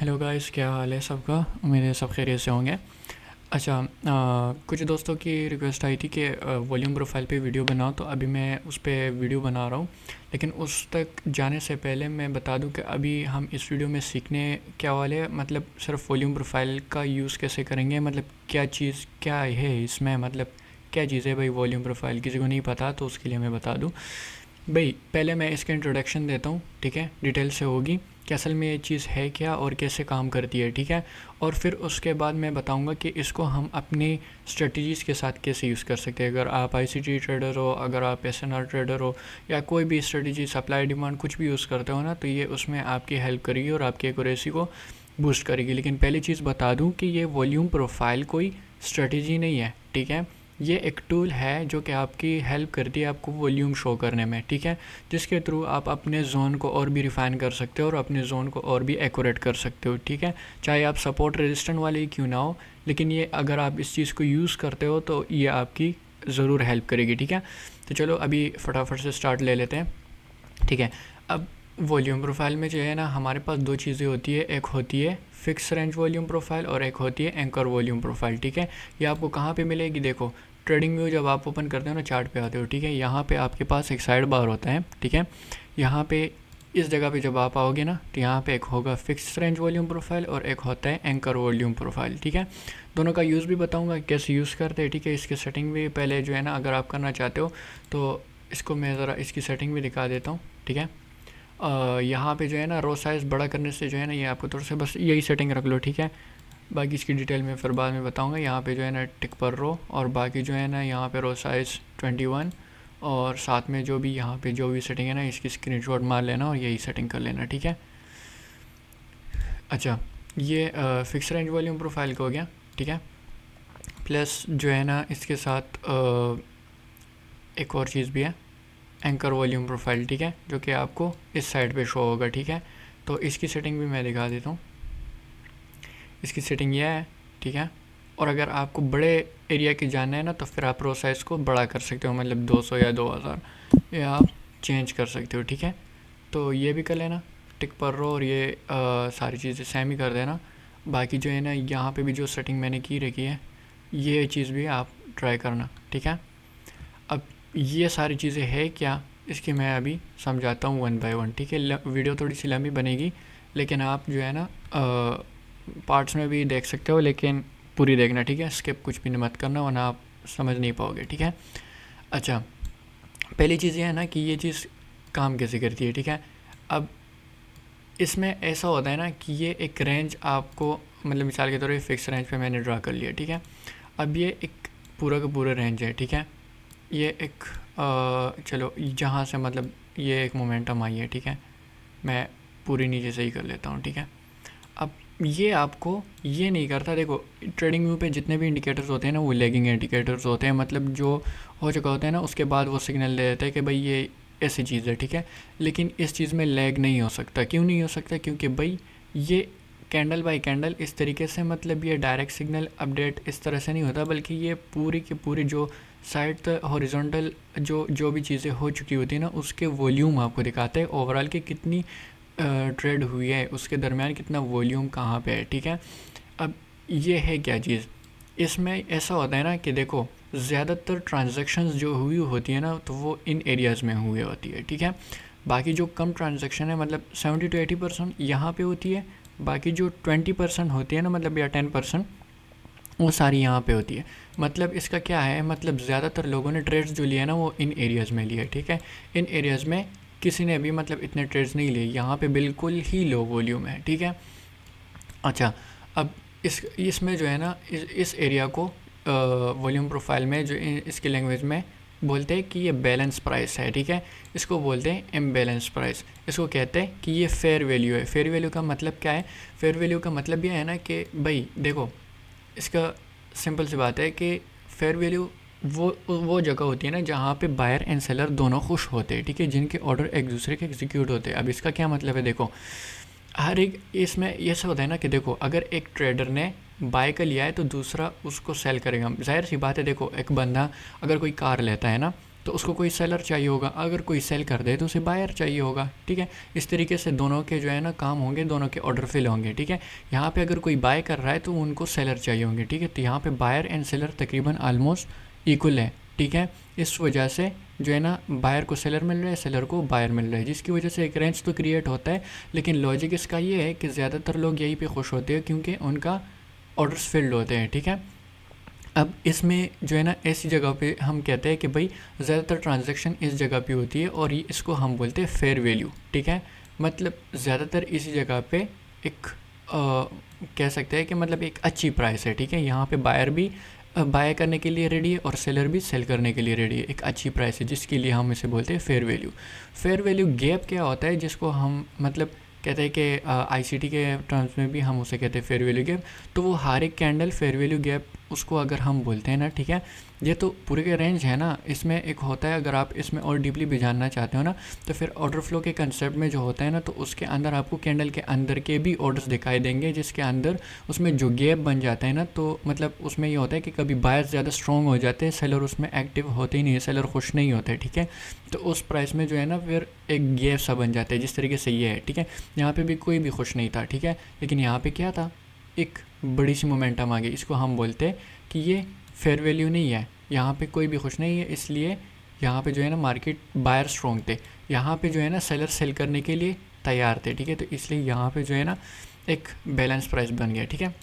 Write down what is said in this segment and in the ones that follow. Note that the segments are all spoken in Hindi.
हेलो गाइस, क्या हाल है सबका। उम्मीद है सब खैरियत से होंगे। अच्छा, कुछ दोस्तों की रिक्वेस्ट आई थी कि वॉल्यूम प्रोफाइल पे वीडियो बनाओ, तो अभी मैं उस पे वीडियो बना रहा हूँ। लेकिन उस तक जाने से पहले मैं बता दूँ कि अभी हम इस वीडियो में सीखने क्या वाले हैं, मतलब सिर्फ वॉल्यूम प्रोफाइल का यूज़ कैसे करेंगे, मतलब क्या चीज़ क्या है इसमें, मतलब क्या चीज़ है भाई वॉल्यूम प्रोफाइल। किसी को नहीं पता तो उसके लिए मैं बता दूँ। भाई पहले मैं इसका इंट्रोडक्शन देता हूँ, ठीक है, डिटेल से होगी कि असल में ये चीज़ है क्या और कैसे काम करती है, ठीक है। और फिर उसके बाद मैं बताऊँगा कि इसको हम अपनी स्ट्रेटजीज़ के साथ कैसे यूज़ कर सकते हैं। अगर आप आईसीटी ट्रेडर हो, अगर आप एसएनआर ट्रेडर हो, या कोई भी स्ट्रेटजी सप्लाई डिमांड कुछ भी यूज़ करते हो ना, तो ये उसमें आपकी हेल्प करेगी और आपकी एक्यूरेसी को बूस्ट करेगी। लेकिन पहली चीज़ बता दूँ कि ये वॉल्यूम प्रोफाइल कोई स्ट्रेटजी नहीं है, ठीक है। ये एक टूल है जो कि आपकी हेल्प करती है आपको वॉल्यूम शो करने में, ठीक है। जिसके थ्रू आप अपने जोन को और भी रिफ़ाइन कर सकते हो और अपने जोन को और भी एक्यूरेट कर सकते हो, ठीक है। चाहे आप सपोर्ट रेजिस्टेंट वाले ही क्यों ना हो, लेकिन ये अगर आप इस चीज़ को यूज़ करते हो तो ये आपकी ज़रूर हेल्प करेगी, ठीक है। तो चलो अभी फटाफट से स्टार्ट ले लेते हैं, ठीक है। अब वॉल्यूम प्रोफाइल में जो है ना, हमारे पास दो चीज़ें होती है। एक होती है फिक्स रेंज वॉल्यूम प्रोफाइल और एक होती है एंकर वॉल्यूम प्रोफाइल, ठीक है। ये आपको कहाँ पे मिलेगी, देखो ट्रेडिंग व्यू जब आप ओपन करते हो ना, चार्ट पे आते हो, ठीक है। यहाँ पे आपके पास एक साइड बार होता है, ठीक है। यहाँ पे इस जगह पे जब आप आओगे ना, तो यहाँ पे एक होगा फिक्स रेंज वॉल्यूम प्रोफाइल और एक होता है एंकर वॉल्यूम प्रोफाइल, ठीक है। दोनों का यूज़ भी बताऊँगा कैसे यूज़ करते हैं, ठीक है। इसकी सेटिंग भी पहले जो है ना, अगर आप करना चाहते हो तो इसको मैं ज़रा इसकी सेटिंग भी दिखा देता हूँ, ठीक है। यहाँ पे जो है ना, रो साइज़ बड़ा करने से जो है ना, ये आपको थोड़ा सा बस यही सेटिंग रख लो, ठीक है। बाकी इसकी डिटेल में फिर बाद में बताऊँगा। यहाँ पे जो है ना टिक पर रो, और बाकी जो है ना यहाँ पे रो साइज़ 21, और साथ में जो भी यहाँ पे जो भी सेटिंग है ना, इसकी स्क्रीनशॉट मार लेना और यही सेटिंग कर लेना, ठीक है। अच्छा, ये फिक्स रेंज वॉल्यूम प्रोफाइल का हो गया, ठीक है। प्लस जो है ना इसके साथ एक और चीज़ भी है, एंकर वॉल्यूम प्रोफाइल, ठीक है, जो कि आपको इस साइड पे शो होगा, ठीक है। तो इसकी सेटिंग भी मैं दिखा देता हूँ। इसकी सेटिंग यह है, ठीक है। और अगर आपको बड़े एरिया की जानना है ना, तो फिर आप रो साइज़ को बड़ा कर सकते हो, मतलब 200 या 2000 ये आप चेंज कर सकते हो, ठीक है। तो ये भी कर लेना, टिक पर रो, और ये सारी चीज़ें सेम ही कर देना। बाकी जो है ना, यहाँ पे भी जो सेटिंग मैंने की रखी है, ये चीज़ भी आप ट्राई करना, ठीक है। अब ये सारी चीज़ें है क्या, इसकी मैं अभी समझाता हूँ वन बाय वन, ठीक है। वीडियो थोड़ी सी लंबी बनेगी, लेकिन आप जो है ना पार्ट्स में भी देख सकते हो, लेकिन पूरी देखना, ठीक है। स्किप कुछ भी मत करना, वरना आप समझ नहीं पाओगे, ठीक है। अच्छा, पहली चीज़ ये है ना कि ये चीज़ काम कैसे करती है, ठीक है। अब इसमें ऐसा होता है ना कि ये एक रेंज आपको, मतलब मिसाल के तौर पर फिक्स रेंज पे मैंने ड्रा कर लिया, ठीक है। अब ये एक पूरा का पूरा रेंज है, ठीक है। ये एक चलो जहाँ से मतलब ये एक मोमेंटम आई है, ठीक है। मैं पूरी नीचे से ही कर लेता हूँ, ठीक है। अब ये आपको ये नहीं करता, देखो ट्रेडिंग व्यू पे जितने भी इंडिकेटर्स होते हैं ना, वो लैगिंग इंडिकेटर्स होते हैं, मतलब जो हो चुका होता है ना, उसके बाद वो सिग्नल दे देता है कि भाई ये ऐसी चीज़ है, ठीक है। लेकिन इस चीज़ में लैग नहीं हो सकता। क्यों नहीं हो सकता? क्योंकि भाई ये कैंडल बाय कैंडल इस तरीके से, मतलब ये डायरेक्ट सिग्नल अपडेट इस तरह से नहीं होता, बल्कि ये पूरी की पूरी जो साइड तक हॉरिजॉन्टल जो भी चीज़ें हो चुकी होती है ना, उसके वॉल्यूम आपको दिखाते हैं ओवरऑल की कितनी ट्रेड हुई है, उसके दरमियान कितना वॉल्यूम कहाँ पे है, ठीक है। अब ये है क्या चीज़, इसमें ऐसा होता है ना कि देखो ज़्यादातर ट्रांजैक्शंस जो हुई होती है ना, तो वो इन एरियाज़ में हुई होती है, ठीक है। बाकी जो कम ट्रांजैक्शन है, मतलब 70 to 80% यहाँ पे होती है। बाकी जो 20% होती है ना, मतलब या 10%, वो सारी यहाँ पे होती है। मतलब इसका क्या है, मतलब ज़्यादातर लोगों ने ट्रेड्स जो लिया है ना, वो इन एरियाज़ में लिया है, ठीक है। इन एरियाज़ में किसी ने भी मतलब इतने ट्रेड्स नहीं लिए, यहाँ पे बिल्कुल ही लो वॉल्यूम है, ठीक है। अच्छा, अब इसमें जो है ना, इस एरिया को वॉल्यूम प्रोफाइल में जो इसकी लैंग्वेज में बोलते हैं कि ये बैलेंस प्राइस है, ठीक है। इसको बोलते हैं इम्बैलेंस प्राइस। इसको कहते हैं कि ये फेयर वैल्यू है। फेयर वैल्यू का मतलब क्या है? फेयर वैल्यू का मतलब ये है ना कि भाई देखो, इसका सिंपल सी बात है कि फेयर वैल्यू वो जगह होती है ना जहाँ पे बायर एंड सेलर दोनों खुश होते हैं, ठीक है, जिनके ऑर्डर एक दूसरे के एग्जीक्यूट होते हैं। अब इसका क्या मतलब है, देखो हर एक इसमें ये सब होता है ना कि देखो अगर एक ट्रेडर ने बाय का लिया है तो दूसरा उसको सेल करेगा। जाहिर सी बात है, देखो एक बंदा अगर कोई कार लेता है ना, तो उसको कोई सेलर चाहिए होगा, अगर कोई सेल कर दे तो उसे बायर चाहिए होगा, ठीक है। इस तरीके से दोनों के जो है ना काम होंगे, दोनों के ऑर्डर फिल होंगे, ठीक है। यहाँ पे अगर कोई बाय कर रहा है तो उनको सेलर चाहिए होंगे, ठीक है। तो यहाँ पे बायर एंड सेलर तकरीबन आलमोस्ट इक्वल है, ठीक है। इस वजह से जो है ना बायर को सेलर मिल रहा है, सेलर को बायर मिल रहा है, जिसकी वजह से एक रेंज तो क्रिएट होता है। लेकिन लॉजिक इसका ये है कि ज़्यादातर लोग यहीं पे खुश होते हैं क्योंकि उनका ऑर्डर्स फिल्ड होते हैं, ठीक है। अब इसमें जो है ना ऐसी जगह पे हम कहते हैं कि भाई ज़्यादातर ट्रांजैक्शन इस जगह पे होती है और ये इसको हम बोलते हैं फेयर वैल्यू, ठीक है। मतलब ज़्यादातर इसी जगह पे एक कह सकते हैं कि मतलब एक अच्छी प्राइस है, ठीक है। यहाँ पे बायर भी बाय करने के लिए रेडी है और सेलर भी सेल करने के लिए रेडी है, एक अच्छी प्राइस है जिसके लिए हम इसे बोलते हैं fair value. Fair value gap क्या होता है, जिसको हम मतलब कहते हैं कि आईसीटी के टर्म्स में भी हम उसे कहते हैं फेयर वैल्यू गैप। तो वो हर एक कैंडल फेयर वैल्यू गैप उसको अगर हम बोलते हैं ना, ठीक है। ये तो पूरे का रेंज है ना, इसमें एक होता है, अगर आप इसमें और डीपली भी जानना चाहते हो ना तो फिर ऑर्डर फ्लो के कंसेप्ट में जो होता है ना, तो उसके अंदर आपको कैंडल के अंदर के भी ऑर्डर्स दिखाई देंगे, जिसके अंदर उसमें जो गैप बन जाता है ना, तो मतलब उसमें ये होता है कि कभी बायर्स ज़्यादा स्ट्रॉन्ग हो जाते हैं, सेलर उसमें एक्टिव होते ही नहीं है, सेलर खुश नहीं होते, ठीक है। तो उस प्राइस में जो है ना फिर एक गैप सा बन जाता है, जिस तरीके से ये है, ठीक है। यहाँ पे भी कोई भी खुश नहीं था, ठीक है। लेकिन यहाँ पे क्या था, एक बड़ी सी मोमेंटम आ गई, इसको हम बोलते हैं कि ये फेयर वैल्यू नहीं है, यहाँ पे कोई भी खुश नहीं है, इसलिए यहाँ पे जो है ना मार्केट बायर स्ट्रॉन्ग थे, यहाँ पे जो है ना सेलर सेल करने के लिए तैयार थे, ठीक है। तो इसलिए यहाँ पे जो है ना एक बैलेंस प्राइस बन गया, ठीक है।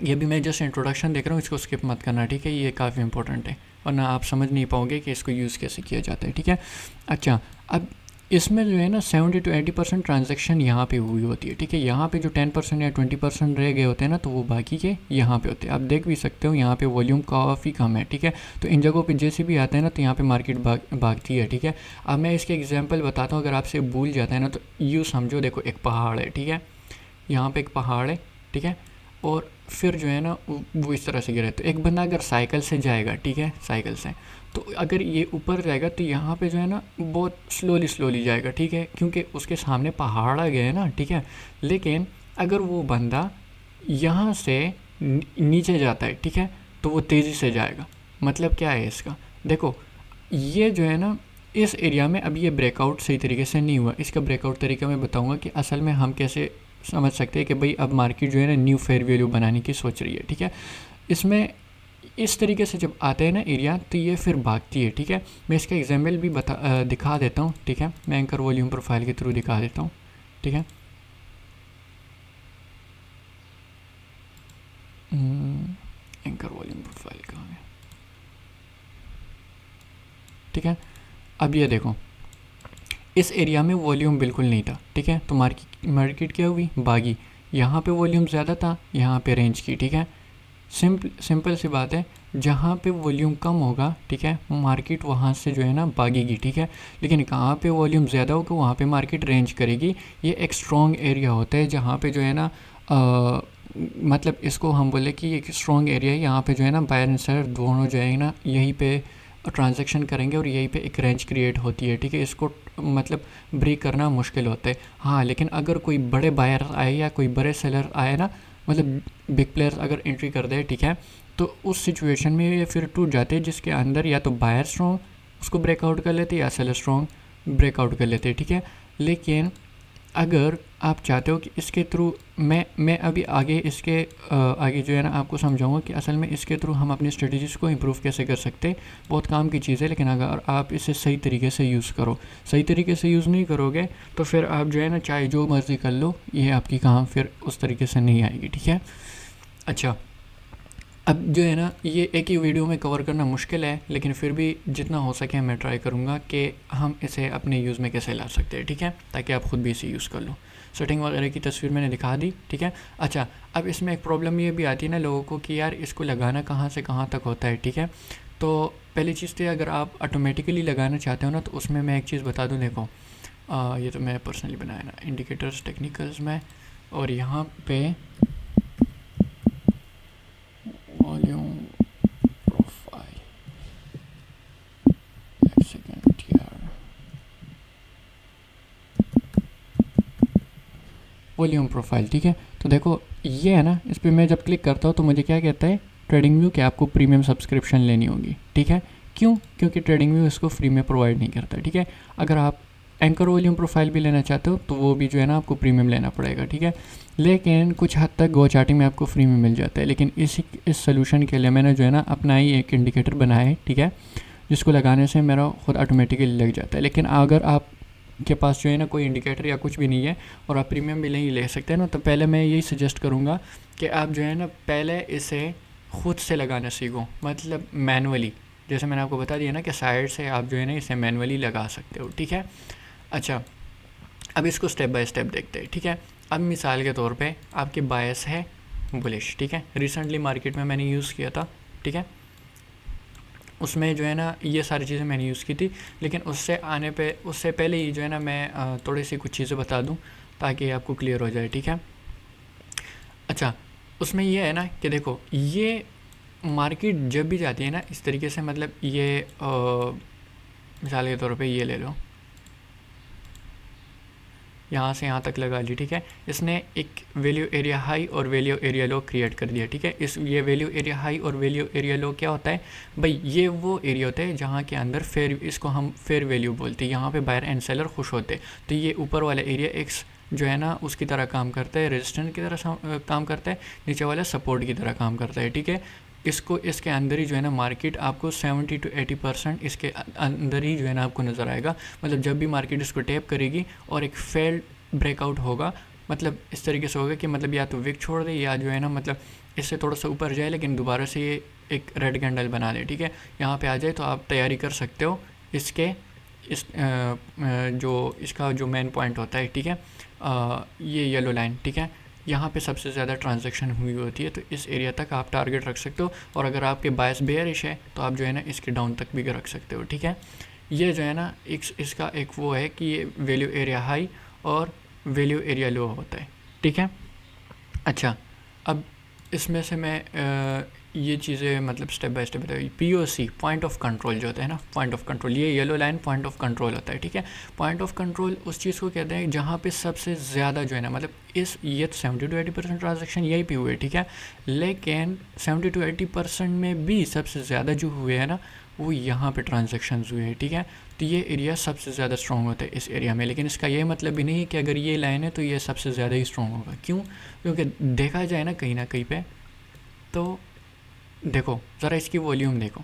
ये भी मैं जस्ट इंट्रोडक्शन देख रहा हूँ, इसको स्किप मत करना, ठीक है। ये काफ़ी इंपॉर्टेंट है वरना आप समझ नहीं पाओगे कि इसको यूज़ कैसे किया जाता है, ठीक है। अच्छा, अब इसमें जो है ना 70 to 80% ट्रांजैक्शन यहाँ पे हुई होती है, ठीक है। यहाँ पे जो 10% या 20% रह गए होते हैं ना, तो वो बाकी के यहाँ पे होते हैं। आप देख भी सकते हो यहाँ पे वॉल्यूम काफ़ी कम है, ठीक है। तो इन जगहों पे जैसे भी आता है ना, तो यहाँ पे मार्केट भागती है, ठीक है। अब मैं इसके एग्जांपल बताता हूँ, अगर आपसे भूल जाता है ना तो यूँ समझो, देखो एक पहाड़ है, ठीक है। यहाँ पर एक पहाड़ है, ठीक है। और फिर जो है ना वो इस तरह से गिरे, तो एक बंदा अगर साइकिल से जाएगा, ठीक है, साइकिल से, तो अगर ये ऊपर जाएगा तो यहाँ पे जो है ना बहुत स्लोली जाएगा, ठीक है, क्योंकि उसके सामने पहाड़ आ गया है ना, ठीक है। लेकिन अगर वो बंदा यहाँ से नीचे जाता है, ठीक है, तो वो तेज़ी से जाएगा। मतलब क्या है इसका, देखो ये जो है ना इस एरिया में अभी ये ब्रेकआउट सही तरीके से नहीं हुआ। इसका ब्रेकआउट तरीका मैं बताऊँगा कि असल में हम कैसे समझ सकते हैं कि भाई अब मार्केट जो है ना न्यू फेयर वैल्यू बनाने की सोच रही है, ठीक है। इसमें इस तरीके से जब आता है ना एरिया, तो ये फिर भागती है, ठीक है। मैं इसका एग्जाम्पल भी दिखा देता हूँ, ठीक है। मैं एंकर वॉल्यूम प्रोफाइल के थ्रू दिखा देता हूँ, ठीक है। एंकर वॉल्यूम प्रोफाइल कहाँ है, ठीक है। अब ये देखो इस एरिया में वॉल्यूम बिल्कुल नहीं था, ठीक है। तो मार्केट क्या हुई, भागी। यहाँ पे वॉल्यूम ज़्यादा था, यहाँ पे रेंज की, ठीक है। सिंपल सी बात है, जहाँ पे वॉल्यूम कम होगा, ठीक है, मार्केट वहाँ से जो है ना भागेगी, ठीक है। लेकिन कहाँ पे वॉल्यूम ज़्यादा होगा वहाँ पे मार्केट रेंज करेगी। ये एक स्ट्रॉन्ग एरिया होता है जहाँ पे जो है ना मतलब इसको हम बोले कि एक स्ट्रॉन्ग एरिया है, यहाँ पे जो है ना बायर एंड सेलर दोनों जो है ना यहीं पे ट्रांजैक्शन करेंगे और यहीं पे एक रेंज क्रिएट होती है, ठीक है। इसको मतलब ब्रेक करना मुश्किल होता है। हाँ, लेकिन अगर कोई बड़े बायर आए या कोई बड़े सेलर आए ना, मतलब बिग प्लेयर्स अगर एंट्री कर दे, ठीक है, तो उस सिचुएशन में ये फिर टूट जाते हैं, जिसके अंदर या तो बायर स्ट्रॉन्ग उसको ब्रेकआउट कर लेते या सेलर स्ट्रॉन्ग ब्रेकआउट कर लेते, ठीक है। लेकिन अगर आप चाहते हो कि इसके थ्रू मैं अभी आगे इसके आगे जो है ना आपको समझाऊंगा कि असल में इसके थ्रू हम अपनी स्ट्रेटजीज़ को इम्प्रूव कैसे कर सकते हैं। बहुत काम की चीज़ है, लेकिन अगर आप इसे सही तरीके से यूज़ करो, सही तरीके से यूज़ नहीं करोगे तो फिर आप जो है ना चाहे जो मर्ज़ी कर लो, ये आपकी काम फिर उस तरीके से नहीं आएगी, ठीक है। अच्छा, अब जो है ना ये एक ही वीडियो में कवर करना मुश्किल है, लेकिन फिर भी जितना हो सके मैं ट्राई करूँगा कि हम इसे अपने यूज़ में कैसे ला सकते हैं, ठीक है, ताकि आप ख़ुद भी इसे यूज़ कर लो। सेटिंग वगैरह की तस्वीर मैंने दिखा दी, ठीक है। अच्छा, अब इसमें एक प्रॉब्लम ये भी आती है ना लोगों को कि यार इसको लगाना कहाँ से कहाँ तक होता है, ठीक है। तो पहली चीज़ तो अगर आप ऑटोमेटिकली लगाना चाहते हो ना, तो उसमें मैं एक चीज़ बता दूँ, देखो ये तो मैं पर्सनली बनाया ना, इंडिकेटर्स टेक्निकल्स में, और यहाँ पे वॉल्यूम प्रोफाइल, एक सेकेंड यार, वॉल्यूम प्रोफाइल, ठीक है। तो देखो ये है ना, इस पर मैं जब क्लिक करता हूँ तो मुझे क्या कहता है, ट्रेडिंग व्यू, कि आपको प्रीमियम सब्सक्रिप्शन लेनी होगी, ठीक है। क्यों? क्योंकि ट्रेडिंग व्यू इसको फ्री में प्रोवाइड नहीं करता, ठीक है। अगर आप एंकर वॉल्यूम प्रोफाइल भी लेना चाहते हो तो वो भी जो है ना आपको प्रीमियम लेना पड़ेगा, ठीक है। लेकिन कुछ हद तक गो चार्टिंग में आपको फ्री में मिल जाता है। लेकिन इस सोल्यूशन के लिए मैंने जो है ना अपना ही एक इंडिकेटर बनाया है, ठीक है, जिसको लगाने से मेरा खुद ऑटोमेटिकली लग जाता है। लेकिन अगर आप के पास जो है ना कोई इंडिकेटर या कुछ भी नहीं है और आप प्रीमियम भी नहीं ले सकते ना, तो पहले मैं यही सजेस्ट करूँगा कि आप जो है ना पहले इसे खुद से लगाना सीखो, मतलब मैनुअली। जैसे मैंने आपको बता दिया ना कि साइड से आप जो है ना इसे मैनुअली लगा सकते हो, ठीक है। अच्छा, अब इसको स्टेप बाय स्टेप देखते हैं, ठीक है। अब मिसाल के तौर पे आपकी बायस है बुलिश, ठीक है। रिसेंटली मार्केट में मैंने यूज़ किया था, ठीक है। उसमें जो है ना ये सारी चीज़ें मैंने यूज़ की थी। लेकिन उससे पहले ही जो है ना मैं थोड़ी सी कुछ चीज़ें बता दूं ताकि आपको क्लियर हो जाए, ठीक है। अच्छा, उसमें ये है ना कि देखो, ये मार्केट जब भी जाती है ना इस तरीके से, मतलब ये मिसाल के तौर पे ये ले लो, यहाँ से यहाँ तक लगा ली, ठीक है। इसने एक वैल्यू एरिया हाई और वैल्यू एरिया लो क्रिएट कर दिया, ठीक है। ये वैल्यू एरिया हाई और वैल्यू एरिया लो क्या होता है भाई? ये वो एरिया होता है जहाँ के अंदर इसको हम फेयर वैल्यू बोलते हैं, यहाँ पे बायर एंड सेलर खुश होते हैं। तो ये ऊपर वाला एरिया एक्स जो है ना उसकी तरह काम करता है, रेजिस्टेंस की तरह काम करता है, नीचे वाला सपोर्ट की तरह काम करता है, ठीक है। इसके अंदर ही जो है ना मार्केट आपको 70 to 80% इसके अंदर ही जो है ना आपको नज़र आएगा। मतलब जब भी मार्केट इसको टैप करेगी और एक फेल्ड ब्रेकआउट होगा, मतलब इस तरीके से होगा कि मतलब या तो विक छोड़ दे या जो है ना मतलब इससे थोड़ा सा ऊपर जाए, लेकिन दोबारा से ये एक रेड कैंडल बना दे, ठीक है। यहाँ पे आ जाए तो आप तैयारी कर सकते हो इसके जो इसका जो मेन पॉइंट होता है, ठीक है, ये येलो लाइन, ठीक है। यहाँ पे सबसे ज़्यादा ट्रांजैक्शन हुई होती है, तो इस एरिया तक आप टारगेट रख सकते हो। और अगर आपके बायस बेयरिश है तो आप जो है ना इसके डाउन तक भी रख सकते हो, ठीक है। ये जो है ना इसका एक वो है कि ये वैल्यू एरिया हाई और वैल्यू एरिया लो होता है, ठीक है। अच्छा, अब इसमें से मैं ये चीज़ें मतलब स्टेप बाय स्टेप बताइए। POC पॉइंट ऑफ कंट्रोल जो होता है ना, पॉइंट ऑफ कंट्रोल, ये yellow line point of control होता है, ठीक है। पॉइंट ऑफ कंट्रोल उस चीज़ को कहते हैं जहाँ पे सबसे ज़्यादा जो है ना मतलब ये 70 to 80% ट्रांजेक्शन यहीं पे हुए, ठीक है। लेकिन 70 to 80% में भी सबसे ज़्यादा जो हुए हैं ना वो यहाँ पे ट्रांजेक्शन हुए हैं, ठीक है। तो ये एरिया सबसे ज़्यादा स्ट्रॉन्ग होता है इस एरिया में। लेकिन इसका ये मतलब भी नहीं है कि अगर ये लाइन है तो ये सबसे ज़्यादा ही स्ट्रॉन्ग होगा। क्यों? क्योंकि देखा जाए ना कहीं पे तो देखो ज़रा इसकी वॉल्यूम देखो,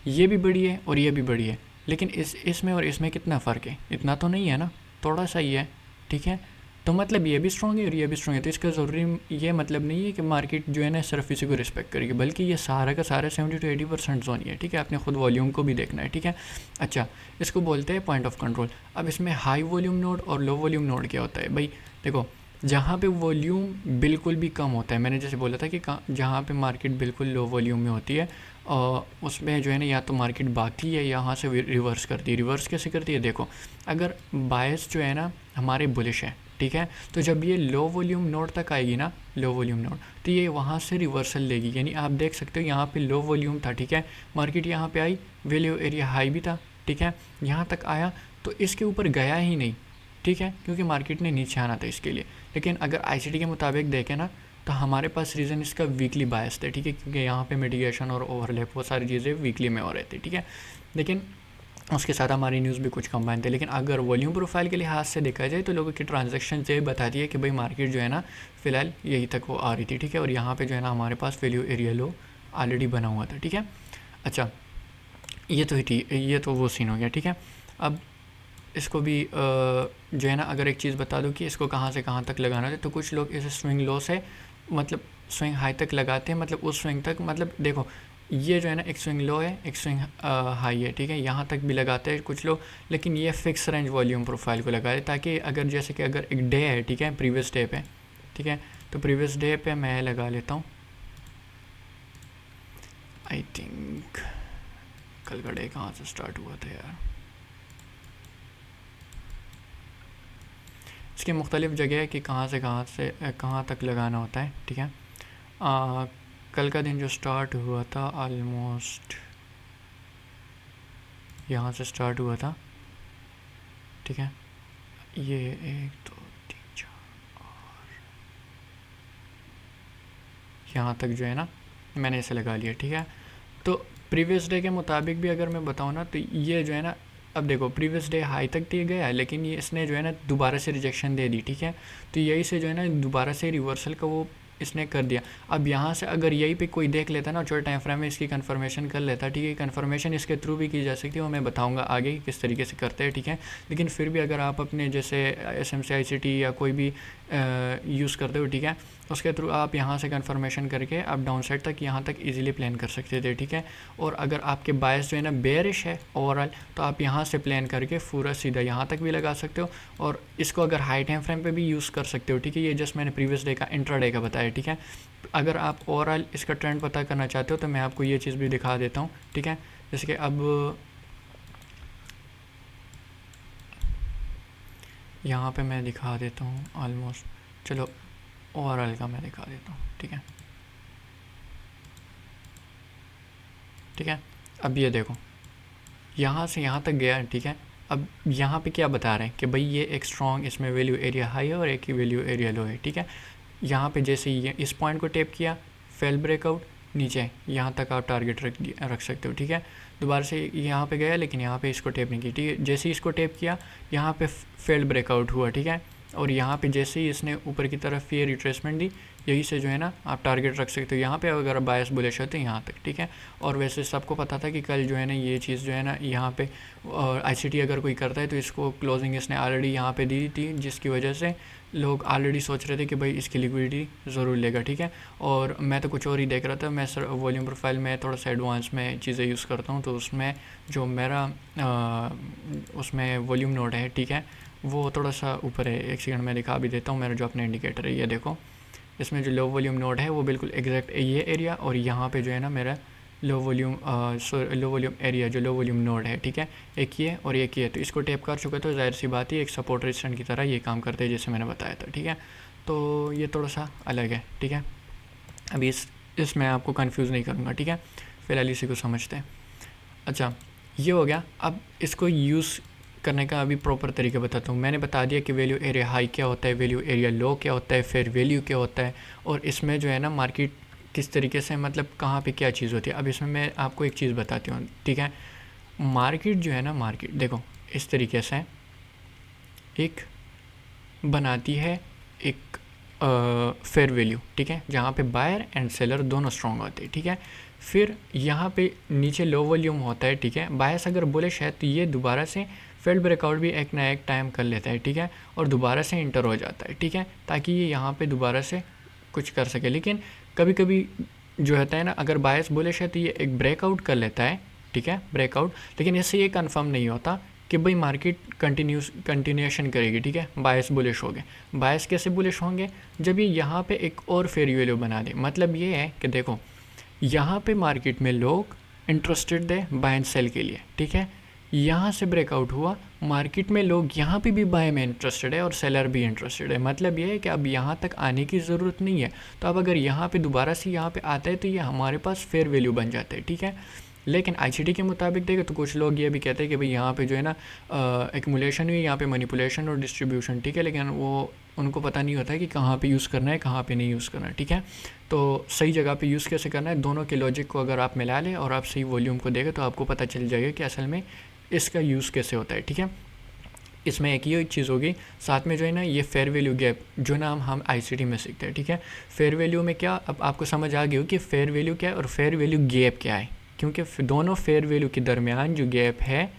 ये भी बड़ी है और ये भी बड़ी है, लेकिन इसमें और इसमें कितना फ़र्क है? इतना तो नहीं है ना, थोड़ा सा ही है, ठीक है। तो मतलब ये भी स्ट्रॉन्ग है और ये भी स्ट्रॉन्ग है। तो इसका ज़रूरी ये मतलब नहीं है कि मार्केट जो है ना सिर्फ इसी को रिस्पेक्ट करेगी, बल्कि ये सारा का सारा 70 to 80% जोन ही है, ठीक है। आपने खुद वॉल्यूम को भी देखना है, ठीक है। अच्छा, इसको बोलते हैं पॉइंट ऑफ कंट्रोल। अब इसमें हाई वॉल्यूम नोड और लो वॉल्यूम नोड क्या होता है भाई? देखो, जहाँ पे वॉल्यूम बिल्कुल भी कम होता है, मैंने जैसे बोला था कि जहाँ पे मार्केट बिल्कुल लो वॉल्यूम में होती है और उसमें जो है ना या तो मार्केट भागती है यहाँ से रिवर्स करती है। रिवर्स कैसे करती है? देखो, अगर बायस जो है ना हमारे बुलिश है, ठीक है, तो जब ये लो वॉल्यूम नोड तक आएगी ना, लो वॉल्यूम नोड, तो ये वहाँ से रिवर्सल लेगी। यानी आप देख सकते हो यहाँ पे लो वॉल्यूम था, ठीक है, मार्केट यहाँ पे आई, वैल्यू एरिया हाई भी था, ठीक है, यहाँ तक आया तो इसके ऊपर गया ही नहीं, ठीक है, क्योंकि मार्केट ने नीचे आना था इसके लिए। लेकिन अगर ICT के मुताबिक देखें ना तो हमारे पास रीज़न इसका वीकली बायस थे, ठीक है, क्योंकि यहाँ पे मिटिगेशन और ओवरलैप वो सारी चीज़ें वीकली में हो रहे थे, ठीक है। लेकिन उसके साथ हमारी न्यूज़ भी कुछ कंबाइन थे। लेकिन अगर वॉल्यूम प्रोफाइल के लिहाज से देखा जाए तो लोगों की ट्रांजैक्शन ये बताती है कि भाई मार्केट जो है ना फ़िलहाल यही तक वो आ रही थी, ठीक है। और यहाँ पे जो है ना हमारे पास वैल्यू एरिया लो ऑलरेडी बना हुआ था, ठीक है। अच्छा, ये तो वो सीन हो गया, ठीक है। अब इसको भी जो है ना अगर एक चीज़ बता दूँ कि इसको कहाँ से कहाँ तक लगाना है, तो कुछ लोग इसे स्विंग लो से मतलब स्विंग हाई तक लगाते हैं, मतलब उस स्विंग तक, मतलब देखो ये जो है ना एक स्विंग लो है, एक स्विंग हाई है, ठीक है, यहाँ तक भी लगाते हैं कुछ लोग। लेकिन ये फिक्स रेंज वॉल्यूम प्रोफाइल को लगाते ताकि अगर जैसे कि अगर एक डे है, ठीक है, प्रीवियस डे पे, ठीक है, तो प्रीवियस डे पे मैं लगा लेता हूँ, आई थिंक कल का डे कहाँ से स्टार्ट हुआ था यार, इसकी मुख्तलिफ़ जगह है कि कहाँ से कहाँ तक लगाना होता है, ठीक है। कल का दिन जो स्टार्ट हुआ था ऑलमोस्ट यहाँ से स्टार्ट हुआ था, ठीक है, ये 1 2 3 4 और यहाँ तक जो है ना मैंने इसे लगा लिया, ठीक है। तो प्रीवियस डे के मुताबिक भी अगर मैं बताऊँ ना, तो ये जो है ना, अब देखो प्रीवियस डे हाई तक दिया गया है, लेकिन ये इसने जो है ना दोबारा से रिजेक्शन दे दी, ठीक है। तो यही से जो है ना दोबारा से रिवर्सल का वो इसने कर दिया। अब यहाँ से अगर यही पे कोई देख लेता ना छोटे टाइम फ्रेम में, इसकी कंफर्मेशन कर लेता, ठीक है। कंफर्मेशन इसके थ्रू भी की जा सकती है, वो मैं बताऊंगा आगे किस तरीके से करते हैं, ठीक है। लेकिन फिर भी अगर आप अपने जैसे SMC ICT या कोई भी यूज़ करते हो, ठीक है, उसके थ्रू आप यहाँ से कंफर्मेशन करके आप डाउन साइड तक यहाँ तक इजीली प्लान कर सकते थे, ठीक है। और अगर आपके बायस जो है ना बेयरिश है ओवरऑल, तो आप यहाँ से प्लान करके पूरा सीधा यहाँ तक भी लगा सकते हो, और इसको अगर हाई टाइम फ्रेम पे भी यूज़ कर सकते हो, ठीक है। ये जस्ट मैंने प्रीवियस डे का इंट्राडे का बताया, ठीक है। अगर आप ओवरऑल इसका ट्रेंड पता करना चाहते हो तो मैं आपको ये चीज़ भी दिखा देता हूँ, ठीक है। जैसे कि अब यहाँ पे मैं दिखा देता हूँ ऑलमोस्ट, चलो ओवरऑल का मैं दिखा देता हूँ, ठीक है। ठीक है, अब ये देखो यहाँ से यहाँ तक गया, ठीक है। अब यहाँ पे क्या बता रहे हैं कि भाई ये एक स्ट्रॉन्ग इसमें वैल्यू एरिया हाई है और एक ही वैल्यू एरिया लो है, ठीक है। यहाँ पे जैसे ही इस पॉइंट को टेप किया, फेल ब्रेकआउट, नीचे यहाँ तक आप टारगेट रख सकते हो, ठीक है। दोबारा से यहाँ पे गया, लेकिन यहाँ पे इसको टेप नहीं की, ठीक है। जैसे ही इसको टेप किया, यहाँ पे फेल्ड ब्रेकआउट हुआ, ठीक है। और यहाँ पे जैसे ही इसने ऊपर की तरफ ये रिट्रेसमेंट दी, यही से जो है ना आप टारगेट रख सकते हो यहाँ पे, अगर बायस बुलिश है तो यहाँ तक, ठीक है। और वैसे सबको पता था कि कल जो है ना ये चीज़ जो है ना यहाँ पे ICT अगर कोई करता है तो इसको क्लोजिंग इसने ऑलरेडी यहाँ पे दी थी, जिसकी वजह से लोग ऑलरेडी सोच रहे थे कि भाई इसकी लिक्विडिटी ज़रूर लेगा, ठीक है। और मैं तो कुछ और ही देख रहा था। मैं सर वॉल्यूम प्रोफाइल में थोड़ा सा एडवांस में चीज़ें यूज़ करता हूँ, तो उसमें जो मेरा उसमें वॉल्यूम नोड है, ठीक है, वो थोड़ा सा ऊपर है। एक सेकंड में दिखा भी देता हूँ। मेरा जो अपना इंडिकेटर है, ये देखो, इसमें जो लो वॉल्यूम नोड है वो बिल्कुल एग्जैक्ट ये एरिया, और यहाँ पे जो है ना मेरा लो वॉल्यूम एरिया, जो लो वॉल्यूम नोड है, ठीक है, एक ये और एक ये। तो इसको टैप कर चुका, तो जाहिर सी बात है एक सपोर्ट रेजिस्टेंट की तरह ये काम करते हैं, जैसे मैंने बताया था, ठीक है। तो ये थोड़ा सा अलग है, ठीक है। अभी इसमें आपको कंफ्यूज नहीं करूँगा, ठीक है। फ़िलहाल इसी को समझते हैं। अच्छा, ये हो गया। अब इसको यूज़ करने का अभी प्रॉपर तरीका बताता हूँ। मैंने बता दिया कि वैल्यू एरिया हाई क्या होता है, वैल्यू एरिया लो क्या होता है, फेयर वैल्यू क्या होता है, और इसमें जो है ना मार्केट किस तरीके से, मतलब कहाँ पे क्या चीज़ होती है। अब इसमें मैं आपको एक चीज़ बताती हूँ, ठीक है। मार्केट जो है ना, मार्केट देखो इस तरीके से एक बनाती है एक फेयर वैल्यू, ठीक है, जहाँ पे बायर एंड सेलर दोनों स्ट्रॉन्ग होते हैं, ठीक है। फिर यहाँ पे नीचे लो वॉल्यूम होता है, ठीक है। बायस अगर बुलिश है तो ये दोबारा से फेल्ड ब्रेकआउट भी एक ना एक टाइम कर लेता है, ठीक है, और दोबारा से इंटर हो जाता है, ठीक है, ताकि ये यहाँ पे दोबारा से कुछ कर सके। लेकिन कभी कभी जो होता है ना, अगर बायस बुलिश है तो ये एक ब्रेकआउट कर लेता है, ठीक है, ब्रेकआउट, लेकिन इससे ये कंफर्म नहीं होता कि भाई मार्केट कंटिन्यूएशन करेगी, ठीक है। बायस बुलिश हो गए। बायस कैसे बुलिश होंगे? जब ये यहाँ पे एक और फेयर वैल्यू बना दे। मतलब ये है कि देखो यहाँ पे मार्केट में लोग इंटरेस्टेड थे बाय एंड सेल के लिए, ठीक है। यहाँ से ब्रेकआउट हुआ, मार्केट में लोग यहाँ पे भी बाय में इंटरेस्टेड है और सेलर भी इंटरेस्टेड है। मतलब ये है कि अब यहाँ तक आने की ज़रूरत नहीं है। तो अब अगर यहाँ पे दोबारा से यहाँ पे आता है तो ये हमारे पास फेयर वैल्यू बन जाता है, ठीक है। लेकिन ICT के मुताबिक देखें तो कुछ लोग ये भी कहते हैं कि भाई यहाँ पे जो है ना एक्यूमुलेशन हुई, यहाँ पे मैनिपुलेशन और डिस्ट्रीब्यूशन, ठीक है, लेकिन वो उनको पता नहीं होता है कि कहाँ पे यूज़ करना है, कहाँ पे नहीं यूज़ करना है, ठीक है। तो सही जगह पे यूज़ कैसे करना है, दोनों के लॉजिक को अगर आप मिला लें और आप सही वॉल्यूम को देखें तो आपको पता चल जाएगा कि असल में इसका यूज़ कैसे होता है, ठीक है। इसमें एक ये चीज़ होगी, साथ में जो है ना ये फेयर वैल्यू गैप जो ना हम ICT में सीखते हैं, ठीक है। फेयर वैल्यू में क्या, अब आपको समझ आ गई हो कि फेयर वैल्यू क्या है और फेयर वैल्यू गैप क्या है, क्योंकि दोनों फेयर वैल्यू के दरमियान जो गैप है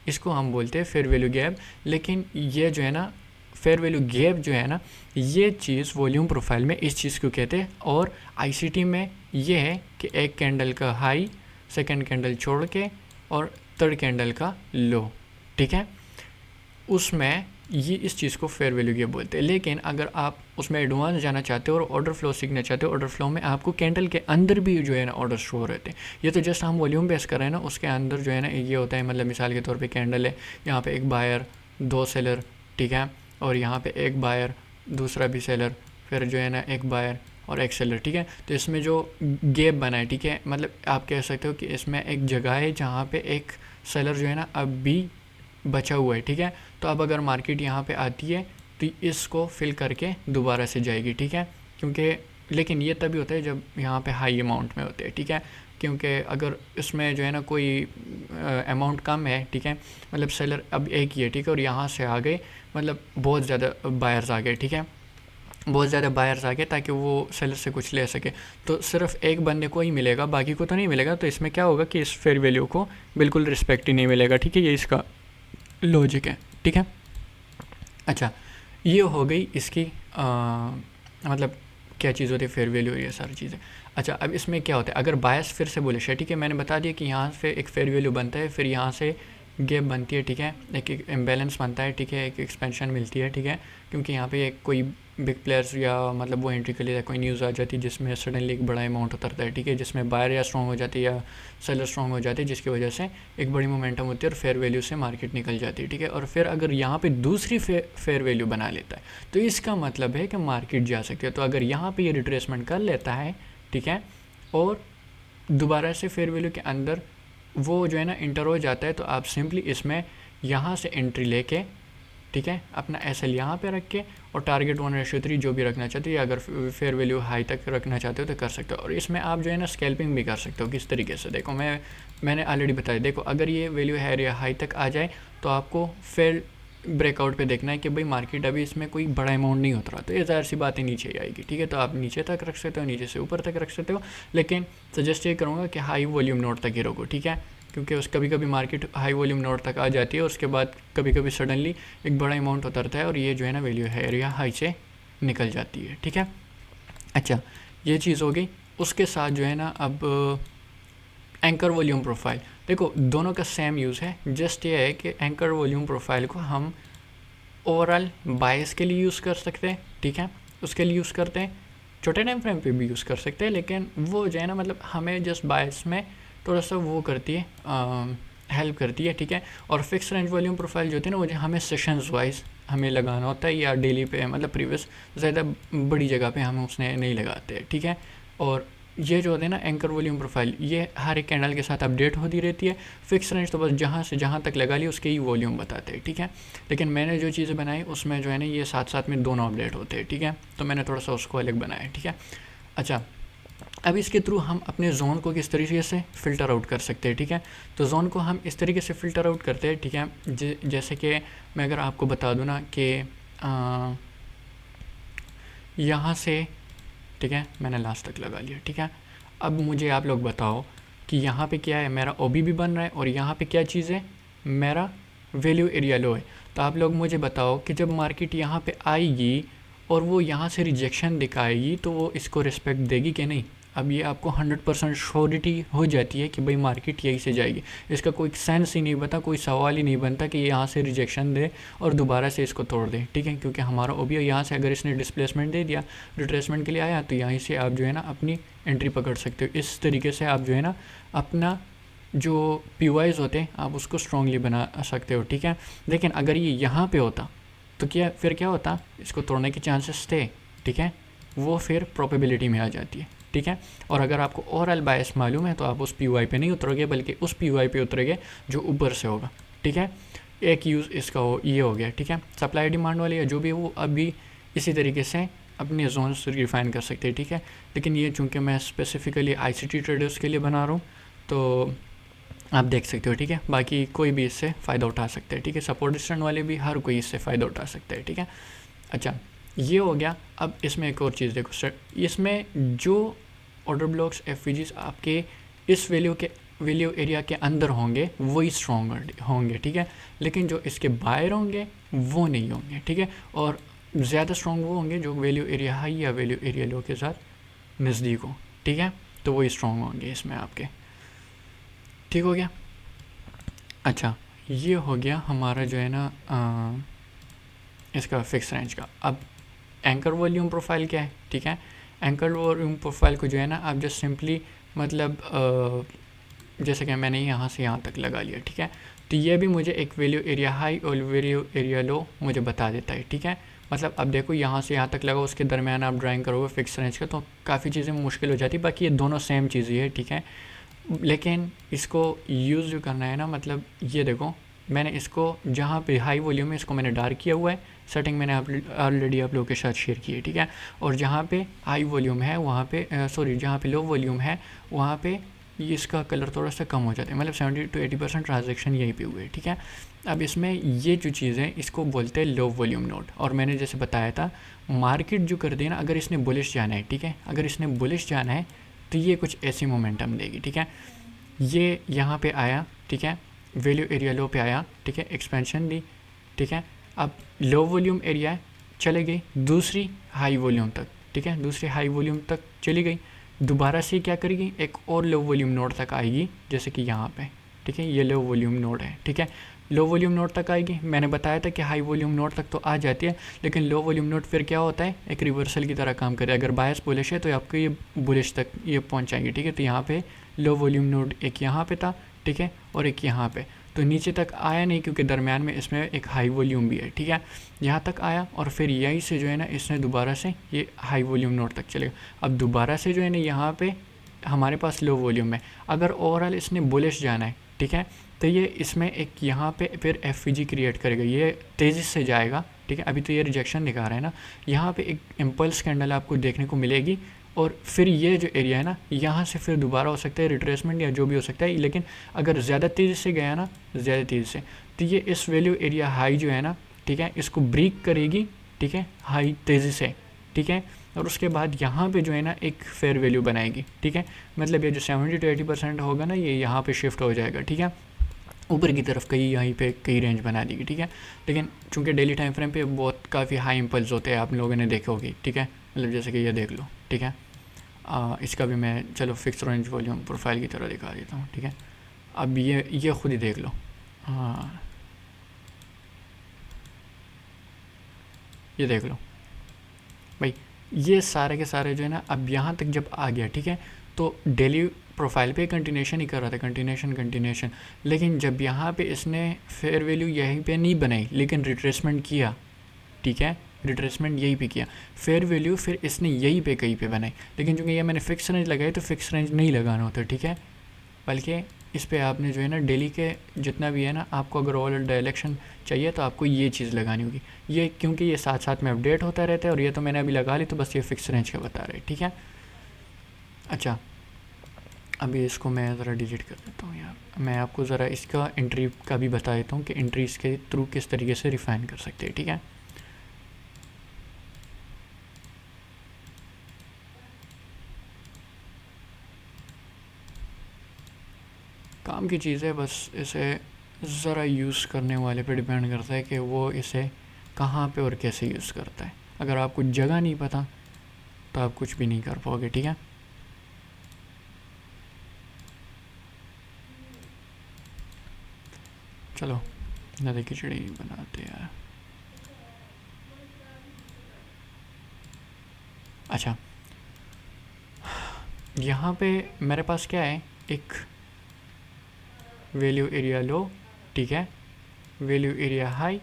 इसको हम बोलते हैं फेयर वैल्यू गैप। लेकिन ये जो है ना फेयर वैल्यू गैप जो है ना, ये चीज़ वॉल्यूम प्रोफाइल में इस चीज़ को कहते हैं, और ICT में ये है कि एक कैंडल का हाई, सेकंड कैंडल छोड़ के और थर्ड कैंडल का लो, ठीक है, उसमें ये इस चीज़ को फेयर वैल्यू गैप बोलते हैं। लेकिन अगर आप उसमें एडवांस जाना चाहते हो और ऑर्डर फ्लो सीखना चाहते हो, ऑर्डर फ्लो में आपको कैंडल के अंदर भी जो है ना ऑर्डर शो हो रहते हैं। ये तो जस्ट हम वॉल्यूम बेस कर रहे हैं ना, उसके अंदर जो है ना ये होता है, मतलब मिसाल के तौर पे कैंडल है, यहाँ पे एक बायर, दो सेलर, ठीक है, और यहाँ पे एक बायर, दूसरा भी सेलर, फिर जो है ना एक बायर और एक सेलर, ठीक है। तो इसमें जो गैप बना है, ठीक है, मतलब आप कह सकते हो कि इसमें एक जगह है जहाँ पे एक सेलर जो है ना अब भी बचा हुआ है, ठीक है। तो अब अगर मार्केट यहाँ पे आती है तो इसको फिल करके दोबारा से जाएगी, ठीक है, क्योंकि लेकिन ये तभी होता है जब यहाँ पे हाई अमाउंट में होते हैं, ठीक है, क्योंकि अगर इसमें जो है ना कोई अमाउंट कम है, ठीक है, मतलब सेलर अब एक ही है, ठीक है, और यहाँ से आ गए, मतलब बहुत ज़्यादा बायर्स आ गए, ठीक है, बहुत ज़्यादा बायर्स आ गए ताकि वो सेलर से कुछ ले सके, तो सिर्फ एक बंदे को ही मिलेगा, बाकी को तो नहीं मिलेगा। तो इसमें क्या होगा कि इस फेयर वैल्यू को बिल्कुल रिस्पेक्ट ही नहीं मिलेगा, ठीक है, ये इसका लॉजिक है, ठीक है। अच्छा, ये हो गई इसकी मतलब क्या चीज़ होती है, फेयर वैल्यू, ये सारी चीज़ें। अच्छा, अब इसमें क्या होता है, अगर बायस फिर से बोले, ठीक है, मैंने बता दिया कि यहाँ से एक फेयर वैल्यू बनता है, फिर यहाँ से गैप बनती है, ठीक है, एक इम्बैलेंस बनता है, ठीक है, एक एक्सपेंशन मिलती है, ठीक है, क्योंकि यहाँ पे एक कोई बिग प्लेयर्स या मतलब वो एंट्री कर लिया, कोई न्यूज़ आ जाती है जिसमें सडनली एक बड़ा अमाउंट उतरता है, ठीक है, जिसमें बायर या स्ट्रॉन्ग हो जाती है या सेलर स्ट्रॉन्ग हो जाती है, जिसकी वजह से एक बड़ी मोमेंटम होती है और फेयर वैल्यू से मार्केट निकल जाती है, ठीक है। और फिर अगर यहाँ पे दूसरी फेयर वैल्यू बना लेता है तो इसका मतलब है कि मार्केट जा सकती है। तो अगर यहाँ पे ये रिट्रेसमेंट कर लेता है, ठीक है, और दोबारा से फेयर वैल्यू के अंदर वो जो है ना इंटर हो जाता है, तो आप सिंपली इसमें यहाँ से एंट्री लेके, ठीक है, अपना एसएल यहाँ पे रख के और टारगेट 1:3 जो भी रखना चाहते हो, या अगर फेयर वैल्यू हाई तक रखना चाहते हो तो कर सकते हो। और इसमें आप जो है ना स्कैल्पिंग भी कर सकते हो। किस तरीके से, देखो मैंने ऑलरेडी बताया, देखो अगर ये वैल्यू है या हाई तक आ जाए तो आपको फेयर ब्रेकआउट पे देखना है कि भाई मार्केट अभी इसमें कोई बड़ा अमाउंट नहीं उतरा, तो ये ज़ाहिर सी बात है नीचे ही आएगी, ठीक है। तो आप नीचे तक रख सकते हो, नीचे से ऊपर तक रख सकते हो, लेकिन सजेस्ट ये करूँगा कि हाई वॉल्यूम नोट तक ही रखो, ठीक है, क्योंकि उस कभी कभी मार्केट हाई वॉल्यूम नोट तक आ जाती है और उसके बाद कभी कभी सडनली एक बड़ा अमाउंट उतरता है और ये जो है ना वैल्यू है एरिया हाई से निकल जाती है, ठीक है। अच्छा, ये चीज़ हो गई। उसके साथ जो है ना अब एंकर वॉल्यूम प्रोफाइल, देखो दोनों का सेम यूज़ है, जस्ट ये है कि एंकर वॉल्यूम प्रोफाइल को हम ओवरऑल बायस के लिए यूज़ कर सकते हैं, ठीक है, उसके लिए यूज़ करते हैं, छोटे टाइम फ्रेम पे भी यूज़ कर सकते हैं, लेकिन वो जो है ना मतलब हमें जस्ट बायस में थोड़ा सा वो करती है, हेल्प करती है, ठीक है। और फिक्स रेंज वॉल्यूम प्रोफाइल जो होती है ना, वो जो हमें सेशंस वाइज हमें लगाना होता है, या डेली पे मतलब प्रीवियस ज़्यादा बड़ी जगह पे हम उसने नहीं लगाते हैं, ठीक है। और ये जो होते हैं ना एंकर वॉल्यूम प्रोफाइल, ये हर एक कैंडल के साथ अपडेट होती रहती है। फिक्स रेंज तो बस जहाँ से जहाँ तक लगा ली उसके ही वॉल्यूम बताते हैं, ठीक है। लेकिन मैंने जो चीज़ें बनाई उसमें जो है ना ये साथ साथ में दोनों अपडेट होते हैं, ठीक है, तो मैंने थोड़ा सा उसको अलग बनाया, ठीक है। अच्छा, अब इसके थ्रू हम अपने जोन को किस तरीके से फ़िल्टर आउट कर सकते हैं, ठीक है। तो जोन को हम इस तरीके से फ़िल्टर आउट करते हैं, ठीक है, जैसे कि मैं अगर आपको बता दूँ ना कि यहाँ से, ठीक है, मैंने लास्ट तक लगा लिया, ठीक है। अब मुझे आप लोग बताओ कि यहाँ पे क्या है, मेरा ओबी भी बन रहा है और यहाँ पे क्या चीज़ है, मेरा वैल्यू एरिया लो है। तो आप लोग मुझे बताओ कि जब मार्केट यहाँ पे आएगी और वो यहाँ से रिजेक्शन दिखाएगी तो वो इसको रिस्पेक्ट देगी कि नहीं। अब ये आपको 100% श्योरिटी हो जाती है कि भाई मार्केट यहीं से जाएगी, इसका कोई सेंस ही नहीं बनता, कोई सवाल ही नहीं बनता कि यहाँ से रिजेक्शन दे और दोबारा से इसको तोड़ दे, ठीक है, क्योंकि हमारा ओबी यहाँ से अगर इसने डिस्प्लेसमेंट दे दिया, रिट्रेसमेंट के लिए आया, तो यहीं से आप जो है ना अपनी एंट्री पकड़ सकते हो। इस तरीके से आप जो है ना अपना जो POIs होते हैं आप उसको स्ट्रॉन्गली बना सकते हो, ठीक है। लेकिन अगर ये यहाँ पे होता तो फिर क्या होता, इसको तोड़ने के चांसेस थे, ठीक है, वो फिर प्रोबेबिलिटी में आ जाती है, ठीक है। और अगर आपको ओवरऑल बायस मालूम है तो आप उस POI पे नहीं उतरोगे, बल्कि उस POI पे उतरोगे जो ऊपर से होगा, ठीक है। एक यूज़ इसका ये हो गया, ठीक है। सप्लाई डिमांड वाली है जो भी वो अभी इसी तरीके से अपने जोन रिफाइन कर सकते हैं, ठीक है। लेकिन ये चूँकि मैं स्पेसिफिकली ICT ट्रेडर्स के लिए बना रहा हूँ तो आप देख सकते हो, ठीक है। बाकी कोई भी इससे फ़ायदा उठा सकते हैं, ठीक है। सपोर्ट स्टैंड वाले भी हर कोई इससे फ़ायदा उठा सकते हैं, ठीक है। अच्छा, ये हो गया। अब इसमें एक और चीज़ देखो सर, इसमें जो ऑर्डर ब्लॉक्स FVGs आपके इस वैल्यू एरिया के अंदर होंगे वही स्ट्रॉन्ग होंगे, ठीक है। लेकिन जो इसके बाहर होंगे वो नहीं होंगे, ठीक है। और ज़्यादा स्ट्रॉन्ग वो होंगे जो वैल्यू एरिया हाई या वैल्यू एरिया लो के साथ नज़दीक हो, ठीक है, तो वही स्ट्रॉन्ग होंगे इसमें आपके, ठीक हो गया। अच्छा, ये हो गया हमारा जो है ना इसका फिक्स रेंज का। अब एंकर वॉल्यूम प्रोफाइल क्या है, ठीक है। एंकर वॉल्यूम प्रोफाइल को जो है ना आप जस्ट सिंपली मतलब जैसे कि मैंने यहाँ से यहाँ तक लगा लिया, ठीक है। तो ये भी मुझे एक वैल्यू एरिया हाई और वैल्यू एरिया लो मुझे बता देता है, ठीक है। मतलब अब देखो यहाँ से यहाँ तक लगा, उसके दरमियान आप ड्राइंग करोगे फिक्स रेंज का तो काफ़ी चीज़ें मुश्किल हो जाती है। बाकी ये दोनों सेम चीज़ ही है, ठीक है। लेकिन इसको यूज़ जो करना है ना, मतलब ये देखो मैंने इसको जहाँ पे हाई वॉल्यूम है इसको मैंने डार्क किया हुआ है, सेटिंग मैंने ऑलरेडी आप लोगों के साथ शेयर की है, ठीक है। और जहाँ पे हाई वॉल्यूम है वहाँ पे जहाँ पे लो वॉल्यूम है वहाँ पे ये इसका कलर थोड़ा सा कम हो जाता है, मतलब 70 to 80% ट्रांजेक्शन यहीं पे हुए, ठीक है। अब इसमें ये जो चीज़ है इसको बोलते हैं लो वॉल्यूम नोट। और मैंने जैसे बताया था मार्केट जो कर देना, अगर इसने बुलिश जाना है, ठीक है, अगर इसने बुलिश जाना है तो ये कुछ ऐसी मोमेंटम देगी, ठीक है। ये यहाँ पे आया, ठीक है, वैल्यू एरिया लो पे आया, ठीक है, एक्सपेंशन दी, ठीक है। अब लो वॉल्यूम एरिया है, चले गई दूसरी हाई वॉल्यूम तक, ठीक है, दूसरी हाई वॉल्यूम तक चली गई, दोबारा से क्या करेगी, एक और लो वॉल्यूम नोड तक आएगी, जैसे कि यहाँ पे, ठीक है, ये लो वॉल्यूम नोड है, ठीक है, लो वॉल्यूम नोड तक आएगी। मैंने बताया था कि हाई वॉल्यूम नोड तक तो आ जाती है, लेकिन लो वॉल्यूम नोड फिर क्या होता है, एक रिवर्सल की तरह काम करे। अगर बायस बुलिश है तो आपको ये बुलिश तक ये पहुँचाएंगे, ठीक है। तो यहाँ पे लो वॉल्यूम नोड एक यहाँ पे था, ठीक है, और एक यहाँ पे, तो नीचे तक आया नहीं क्योंकि दरमियान में इसमें एक हाई वॉल्यूम भी है, ठीक है। यहाँ तक आया और फिर यहीं से जो है ना इसने दोबारा से ये हाई वॉल्यूम नोड तक चलेगा। अब दोबारा से जो है ना यहाँ पे हमारे पास लो वॉल्यूम है, अगर ओवरऑल इसने बुलिश जाना है, ठीक है, तो ये इसमें एक यहाँ पे फिर एफ क्रिएट करेगा, ये तेज़ी से जाएगा, ठीक है। अभी तो ये रिजेक्शन दिखा रहा है ना, यहाँ पे एक इम्पल्स कैंडल आपको देखने को मिलेगी, और फिर ये जो एरिया है ना यहाँ से फिर दोबारा हो सकता है रिट्रेसमेंट या जो भी हो सकता है, लेकिन अगर ज़्यादा तेज़ी से गया ना, ज़्यादा तेज़ी से, तो ये इस वैल्यू एरिया हाई जो है ना, ठीक है, इसको ब्रेक करेगी, ठीक है, हाई तेज़ी से, ठीक है। और उसके बाद यहाँ पे जो है ना एक फेयर वैल्यू बनाएगी, ठीक है, मतलब ये जो 70 to 80% होगा ना ये यहाँ पे शिफ्ट हो जाएगा, ठीक है, ऊपर की तरफ कहीं यहीं पे कई रेंज बना देगी, ठीक है। लेकिन चूंकि डेली टाइम फ्रेम पे बहुत काफ़ी हाई इम्पल्स होते हैं, आप लोगों ने देखे होगी, ठीक है, मतलब जैसे कि ये देख लो, ठीक है। इसका भी मैं चलो फिक्स रेंज वॉल्यूम प्रोफाइल की तरह दिखा देता हूँ, ठीक है। अब ये खुद ही देख लो, हाँ ये देख लो भाई, ये सारे के सारे जो है ना अब यहाँ तक जब आ गया, ठीक है, तो डेली प्रोफाइल पे कंटिन्यूशन ही कर रहा था, कंटिन्यूशन, लेकिन जब यहाँ पे इसने फेयर वैल्यू यहीं पे नहीं बनाई लेकिन रिट्रेसमेंट किया, ठीक है, रिट्रेसमेंट यहीं पे किया, फेयर वैल्यू फिर इसने यहीं पे कहीं पे बनाई, लेकिन चूँकि ये मैंने फिक्स रेंज लगाई तो फिक्स रेंज नहीं लगाना होता, ठीक है, बल्कि इस पे आपने जो है ना डेली के जितना भी है ना, आपको अगर ओवरऑल डायरेक्शन चाहिए तो आपको ये चीज़ लगानी होगी, ये क्योंकि ये साथ साथ में अपडेट होता रहता है, और ये तो मैंने अभी लगा ली तो बस ये फिक्स रेंज का बता रहे, ठीक है। अच्छा अभी इसको मैं ज़रा डिलीट कर देता हूँ यार, मैं आपको ज़रा इसका एंट्री का भी बता देता हूँ कि एंट्रीज़ के थ्रू किस तरीके से रिफ़ाइन कर सकते हैं, ठीक है। काम की चीज़ है, बस इसे ज़रा यूज़ करने वाले पे डिपेंड करता है कि वो इसे कहाँ पे और कैसे यूज़ करता है। अगर आपको जगह नहीं पता तो आप कुछ भी नहीं कर पाओगे, ठीक है। चलो नदी खिचड़ी बनाते हैं। अच्छा यहाँ पे मेरे पास क्या है, एक वैल्यू एरिया लो, ठीक है, वैल्यू एरिया हाई,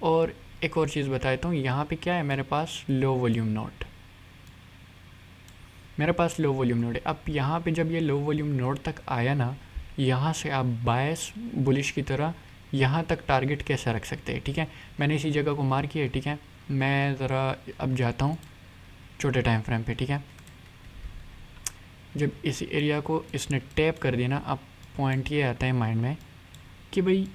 और एक और चीज़ बताता हूँ, यहाँ पे क्या है मेरे पास लो वॉल्यूम नोट, मेरे पास लो वॉल्यूम नोट है। अब यहाँ पे जब ये लो वॉल्यूम नोट तक आया ना, यहाँ से आप बायस बुलिश की तरह यहाँ तक टारगेट कैसे रख सकते हैं, ठीक है। मैंने इसी जगह को मार्क किया है, ठीक है, मैं ज़रा अब जाता हूँ छोटे टाइम फ्रेम पे, ठीक है। जब इस एरिया को इसने टैप कर दिया ना, अब पॉइंट ये आता है माइंड में कि भाई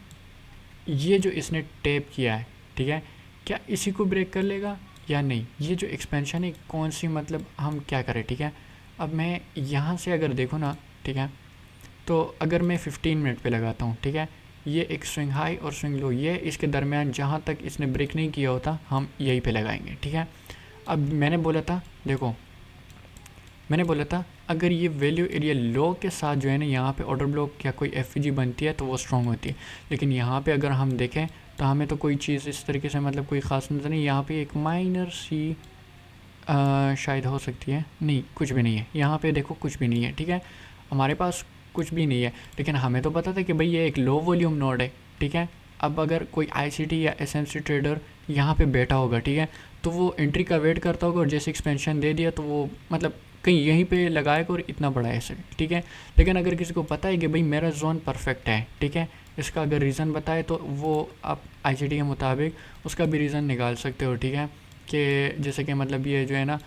ये जो इसने टैप किया है, ठीक है, क्या इसी को ब्रेक कर लेगा या नहीं, ये जो एक्सपेंशन है कौन सी, मतलब हम क्या करें, ठीक है। अब मैं यहाँ से अगर देखूँ ना, ठीक है, तो अगर मैं 15 मिनट पे लगाता हूँ, ठीक है, ये एक स्विंग हाई और स्विंग लो, ये इसके दरमियान जहाँ तक इसने ब्रेक नहीं किया होता हम यहीं पे लगाएंगे, ठीक है। अब मैंने बोला था, देखो मैंने बोला था अगर ये वैल्यू एरिया लो के साथ जो है ना यहाँ पे ऑर्डर ब्लॉक या कोई एफवीजी बनती है तो वो स्ट्रॉन्ग होती है, लेकिन यहाँ पे अगर हम देखें तो हमें तो कोई चीज़ इस तरीके से मतलब कोई ख़ास नज़र नहीं, यहाँ पे एक माइनर सी शायद हो सकती है, नहीं कुछ भी नहीं है, यहाँ पे देखो कुछ भी नहीं है, ठीक है, हमारे पास कुछ भी नहीं है, लेकिन हमें तो पता था कि भाई ये एक लो वॉल्यूम नोड है, ठीक है। अब अगर कोई आईसीटी या एसएमसी ट्रेडर यहाँ पे बैठा होगा, ठीक है, तो वो एंट्री का वेट करता होगा और जैसे एक्सपेंशन दे दिया तो वो मतलब कहीं यहीं पे लगाएगा और इतना बड़ा एसेट, ठीक है। लेकिन अगर किसी को पता है कि भाई मेरा जोन परफेक्ट है, ठीक है, इसका अगर रीज़न बताए तो वो आप आईसीटी के मुताबिक उसका भी रीज़न निकाल सकते हो, ठीक है, कि जैसे कि मतलब ये जो है ना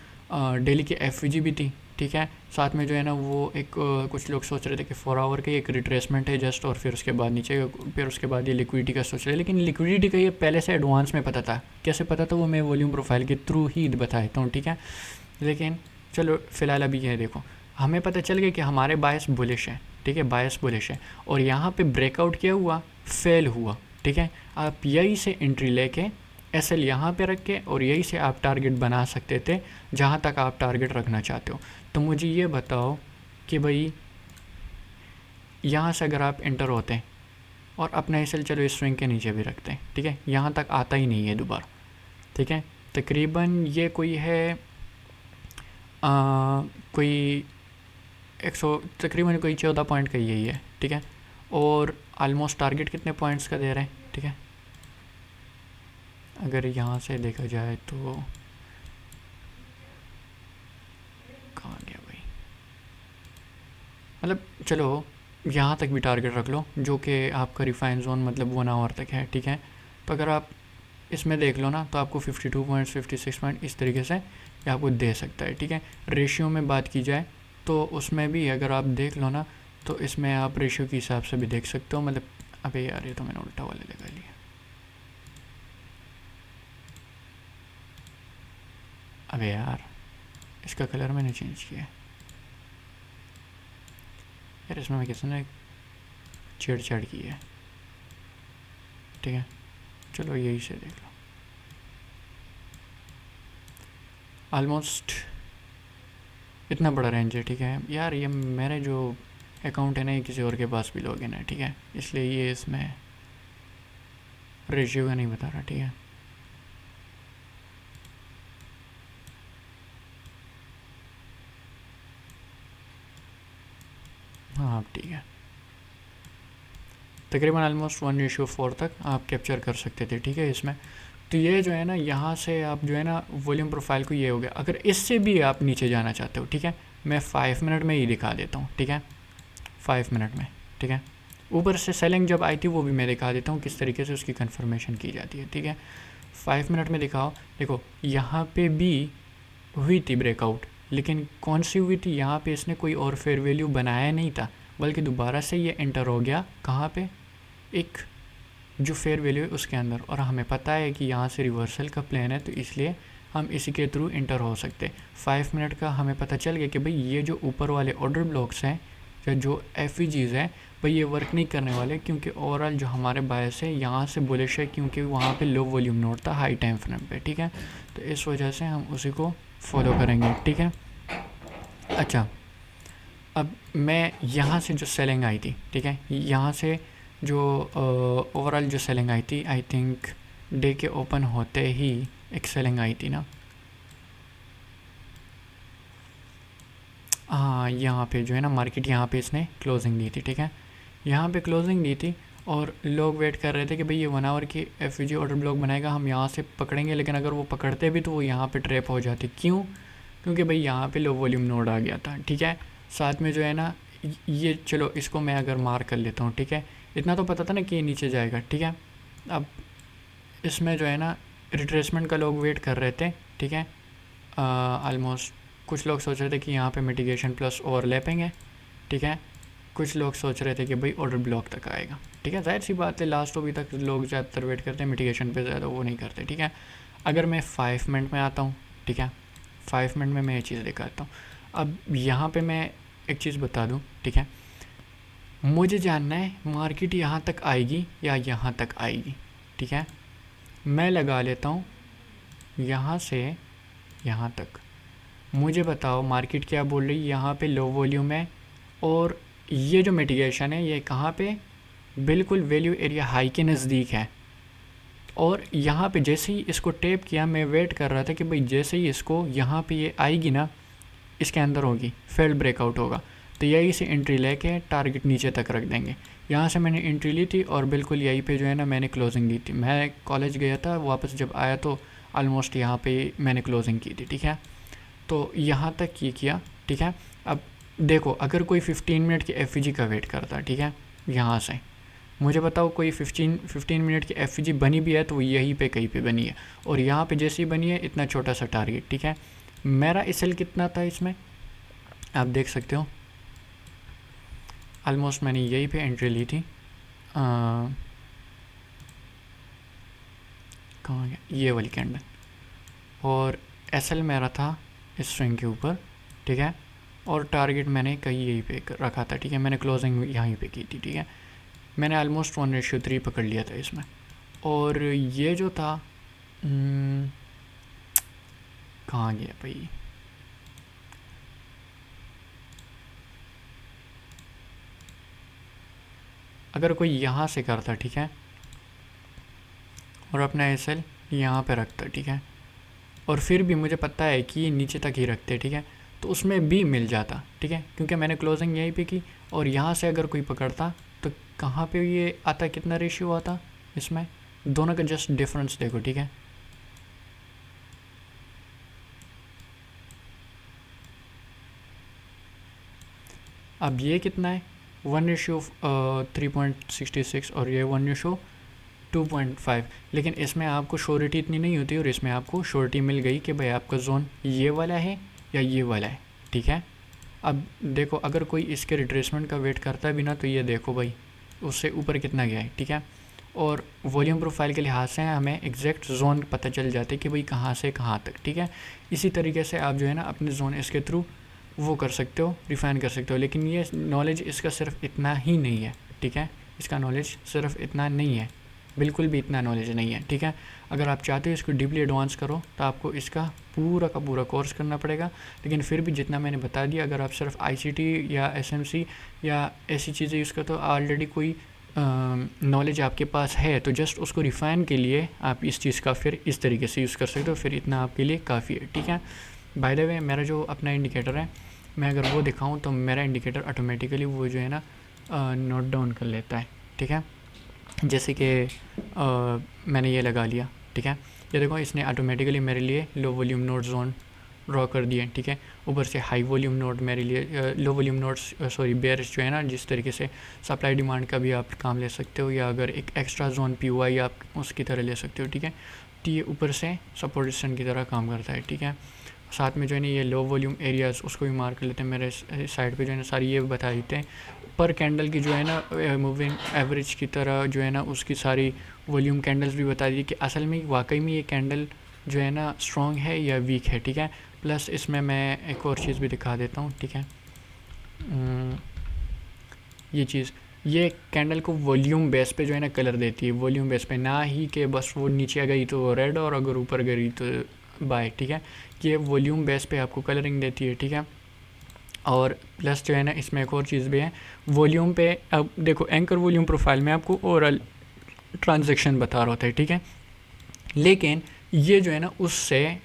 डेली की एफवीजी भी थी, ठीक है। साथ में जो है ना वो एक कुछ लोग सोच रहे थे कि 4 आवर का एक रिट्रेसमेंट है जस्ट, और फिर उसके बाद नीचे, फिर उसके बाद ये लिक्विडिटी का सोच रहे, लेकिन लिक्विडिटी का ये पहले से एडवांस में पता था। कैसे पता था वो मैं वॉल्यूम प्रोफाइल के थ्रू ही बता देता हूँ, ठीक है। लेकिन चलो फ़िलहाल अभी ये देखो, हमें पता चल गया कि हमारे बायस बुलिश है, ठीक है, बायस बुलिश है, और यहाँ पे ब्रेकआउट क्या हुआ, फेल हुआ, ठीक है। आप यही से एंट्री लेके एसएल यहाँ पे रख के और यही से आप टारगेट बना सकते थे जहाँ तक आप टारगेट रखना चाहते हो। तो मुझे ये बताओ कि भाई यहाँ से अगर आप एंटर होते हैं और अपना एसएल चलो इस स्विंग के नीचे भी रखते हैं, ठीक है, यहाँ तक आता ही नहीं है दोबारा, ठीक है। तकरीबन ये कोई है कोई 100 तकरीबन कोई 14 पॉइंट का यही है, ठीक है। और आलमोस्ट टारगेट कितने पॉइंट्स का दे रहे हैं, ठीक है। अगर यहाँ से देखा जाए तो कहाँ गया भाई, मतलब चलो यहाँ तक भी टारगेट रख लो जो कि आपका रिफाइन जोन मतलब 1 आवर तक है, ठीक है। तो अगर आप इसमें देख लो ना तो आपको 52 पॉइंट्स 56 पॉइंट इस तरीके से ये आपको दे सकता है, ठीक है। रेशियो में बात की जाए तो उसमें भी अगर आप देख लो ना तो इसमें आप रेशियो के हिसाब से भी देख सकते हो, मतलब अबे यार ये तो मैंने उल्टा वाले लगा लिया, अबे यार इसका कलर मैंने चेंज किया यार, इसमें मैं किसने छेड़छाड़ की है, ठीक है। चलो यही से देख लो, ऑलमोस्ट इतना बड़ा रेंज है, ठीक है यार। ये मेरे जो अकाउंट है ना ये किसी और के पास भी लॉगिन है, ठीक है, इसलिए ये इसमें रेशियो का नहीं बता रहा, ठीक है। हाँ ठीक है, तकरीबन ऑलमोस्ट 1:4 तक आप कैप्चर कर सकते थे, ठीक है इसमें। तो ये जो है ना यहाँ से आप जो है ना वॉल्यूम प्रोफाइल को ये हो गया। अगर इससे भी आप नीचे जाना चाहते हो, ठीक है, मैं 5 मिनट में ही दिखा देता हूँ, ठीक है, 5 मिनट में, ठीक है। ऊपर से सेलिंग जब आई थी वो भी मैं दिखा देता हूँ किस तरीके से उसकी कंफर्मेशन की जाती है, ठीक है। 5 मिनट में दिखाओ, देखो यहाँ पे भी हुई थी ब्रेकआउट, लेकिन कौन सी हुई थी, यहाँ पे इसने कोई और फेयर वैल्यू बनाया नहीं था, बल्कि दोबारा से ये एंटर हो गया कहाँ पे, एक जो फेयर वैल्यू है उसके अंदर। और हमें पता है कि यहाँ से रिवर्सल का प्लान है, तो इसलिए हम इसी के थ्रू इंटर हो सकते हैं। 5 मिनट का हमें पता चल गया कि भाई ये जो ऊपर वाले ऑर्डर ब्लॉक्स हैं या जो एफईजीज हैं भाई ये वर्क नहीं करने वाले, क्योंकि ओवरऑल जो हमारे बायस है यहाँ से बुलिश है, क्योंकि वहाँ पे लो वॉल्यूम नोट था हाई टाइम फ्रेम पे, ठीक है। तो इस वजह से हम उसी को फॉलो करेंगे, ठीक है। अच्छा, अब मैं यहाँ से जो सेलिंग आई थी, ठीक है, यहाँ से जो ओवरऑल जो सेलिंग आई थी, आई थिंक डे के ओपन होते ही एक सेलिंग आई थी ना, हाँ यहाँ पे जो है ना मार्केट यहाँ पे इसने क्लोजिंग दी थी, ठीक है, यहाँ पे क्लोजिंग दी थी और लोग वेट कर रहे थे कि भाई ये 1 आवर की एफईजी ऑर्डर ब्लॉक बनाएगा, हम यहाँ से पकड़ेंगे। लेकिन अगर वो पकड़ते भी तो वो यहाँ पे ट्रैप हो जाती, क्यों, क्योंकि भाई यहाँ पे लो वॉल्यूम नोड आ गया था, ठीक है। साथ में जो है ना ये चलो इसको मैं अगर मार्क कर लेता हूँ, ठीक है, इतना तो पता था ना कि ये नीचे जाएगा, ठीक है। अब इसमें जो है ना रिट्रेसमेंट का लोग वेट कर रहे थे, ठीक है। ऑलमोस्ट कुछ लोग सोच रहे थे कि यहाँ पे मिटिगेशन प्लस ओवरलैपिंग है, ठीक है। कुछ लोग सोच रहे थे कि भाई ऑर्डर ब्लॉक तक आएगा, ठीक है। जाहिर सी बात है लास्ट अभी तक लोग ज़्यादातर वेट करते हैं, मिटिगेशन पे ज़्यादा वो नहीं करते, ठीक है। अगर मैं 5 मिनट में आता हूँ, ठीक है, 5 मिनट में मैं ये चीज़ दिखाता हूँ। अब यहाँ पे मैं एक चीज़ बता दूँ, ठीक है, मुझे जानना है मार्केट यहाँ तक आएगी या यहाँ तक आएगी, ठीक है। मैं लगा लेता हूँ यहाँ से यहाँ तक, मुझे बताओ मार्केट क्या बोल रही है। यहाँ पे लो वॉल्यूम है और ये जो मिटिगेशन है ये कहाँ पे, बिल्कुल वैल्यू एरिया हाई के नज़दीक है। और यहाँ पे जैसे ही इसको टैप किया मैं वेट कर रहा था कि भाई जैसे ही इसको यहाँ पे ये आएगी ना इसके अंदर होगी, फेल्ड ब्रेकआउट होगा, तो यही से एंट्री लेके टारगेट नीचे तक रख देंगे। यहाँ से मैंने एंट्री ली थी और बिल्कुल यहीं पे जो है ना मैंने क्लोजिंग दी थी। मैं कॉलेज गया था, वापस जब आया तो ऑलमोस्ट यहाँ पे मैंने क्लोजिंग की थी, ठीक है। तो यहाँ तक ये किया, ठीक है। अब देखो अगर कोई 15 मिनट की एफईजी का वेट करता है, ठीक है, यहाँ से मुझे बताओ कोई 15 मिनट की एफईजी बनी भी है तो वो यहीं पे कहीं पे बनी है, और यहाँ पे जैसी बनी है इतना छोटा सा टारगेट, ठीक है। मेरा एसएल कितना था इसमें, आप देख सकते हो ऑलमोस्ट मैंने यहीं पे एंट्री ली थी, कहाँ गया ये वाली कैंडल, और एसएल मेरा था इस स्ट्रिंग के ऊपर, ठीक है, और टारगेट मैंने कहीं यहीं पे रखा था, ठीक है, मैंने क्लोजिंग यहीं पे की थी, ठीक है, मैंने ऑलमोस्ट 1:3 पकड़ लिया था इसमें। और ये जो था कहाँ गया भाई, अगर कोई यहाँ से करता, ठीक है, और अपना एसएल यहाँ पे रखता, ठीक है, और फिर भी मुझे पता है कि ये नीचे तक ही रखते, ठीक है, तो उसमें भी मिल जाता, ठीक है, क्योंकि मैंने क्लोजिंग यहीं पे की, और यहाँ से अगर कोई पकड़ता तो कहाँ पे ये आता, कितना रेशियो आता इसमें, दोनों का जस्ट डिफरेंस देखो, ठीक है, अब ये कितना है 1:3.66 और ये 1:2.5, लेकिन इसमें आपको श्योरिटी इतनी नहीं होती, और इसमें आपको श्योरिटी मिल गई कि भाई आपका जोन ये वाला है या ये वाला है, ठीक है। अब देखो अगर कोई इसके रिट्रेसमेंट का वेट करता है भी ना, तो ये देखो भाई उससे ऊपर कितना गया है, ठीक है, और वॉल्यूम प्रोफाइल के लिहाज से हमें एग्जैक्ट जोन पता चल जाते कि भाई कहाँ से कहाँ तक, ठीक है। इसी तरीके से आप जो है ना अपने जोन इसके थ्रू वो कर सकते हो, रिफाइन कर सकते हो, लेकिन ये नॉलेज इसका सिर्फ इतना ही नहीं है, ठीक है, इसका नॉलेज सिर्फ इतना नहीं है, बिल्कुल भी इतना नॉलेज नहीं है, ठीक है। अगर आप चाहते हो इसको डीपली एडवांस करो तो आपको इसका पूरा का पूरा कोर्स करना पड़ेगा, लेकिन फिर भी जितना मैंने बता दिया, अगर आप सिर्फ आईसीटी या एसएमसी या ऐसी चीज़ें यूज़ करते हो, ऑलरेडी कोई नॉलेज आपके पास है, तो जस्ट उसको रिफ़ाइन के लिए आप इस चीज़ का फिर इस तरीके से यूज़ कर सकते हो, फिर इतना आपके लिए काफ़ी है, ठीक है। बाय द वे मेरा जो अपना इंडिकेटर है, मैं अगर वो दिखाऊं तो मेरा इंडिकेटर ऑटोमेटिकली वो जो है ना नोट डाउन कर लेता है, ठीक है, जैसे कि मैंने ये लगा लिया, ठीक है, ये देखो इसने ऑटोमेटिकली मेरे लिए लो वॉल्यूम नोट जोन ड्रॉ कर दिए, ठीक है, ऊपर से हाई वॉल्यूम नोट मेरे लिए लो वॉल्यूम नोट्स सॉरी बेयर्स जो है ना, जिस तरीके से सप्लाई डिमांड का भी आप काम ले सकते हो, या अगर एक एक्स्ट्रा जोन पीओआई आप उसकी तरह ले सकते हो, ठीक है, तो ये ऊपर से सपोर्ट सिस्टम की तरह काम करता है, ठीक है। साथ में जो है ना ये लो वॉल्यूम एरियाज़ उसको भी मार्क कर लेते हैं, मेरे साइड पे जो है ना सारी ये बता देते हैं, पर कैंडल की जो है ना मूविंग एवरेज की तरह जो है ना उसकी सारी वॉल्यूम कैंडल्स भी बता दी कि असल में वाकई में ये कैंडल जो है ना स्ट्रॉन्ग है या वीक है, ठीक है। प्लस इसमें मैं एक और चीज़ भी दिखा देता हूँ, ठीक है, ये चीज़, ये कैंडल को वॉल्यूम बेस पे जो है ना कलर देती है, वॉल्यूम बेस पे, ना ही कि बस वो नीचे गई तो रेड और अगर ऊपर गई तो बाय, ठीक है, ये वॉल्यूम बेस पे आपको कलरिंग देती है, ठीक है। और प्लस जो है ना इसमें एक और चीज़ भी है वॉल्यूम पे, अब देखो एंकर वॉल्यूम प्रोफाइल में आपको ओवरऑल ट्रांजैक्शन बता रहा होता है, ठीक है, लेकिन ये जो है ना उससे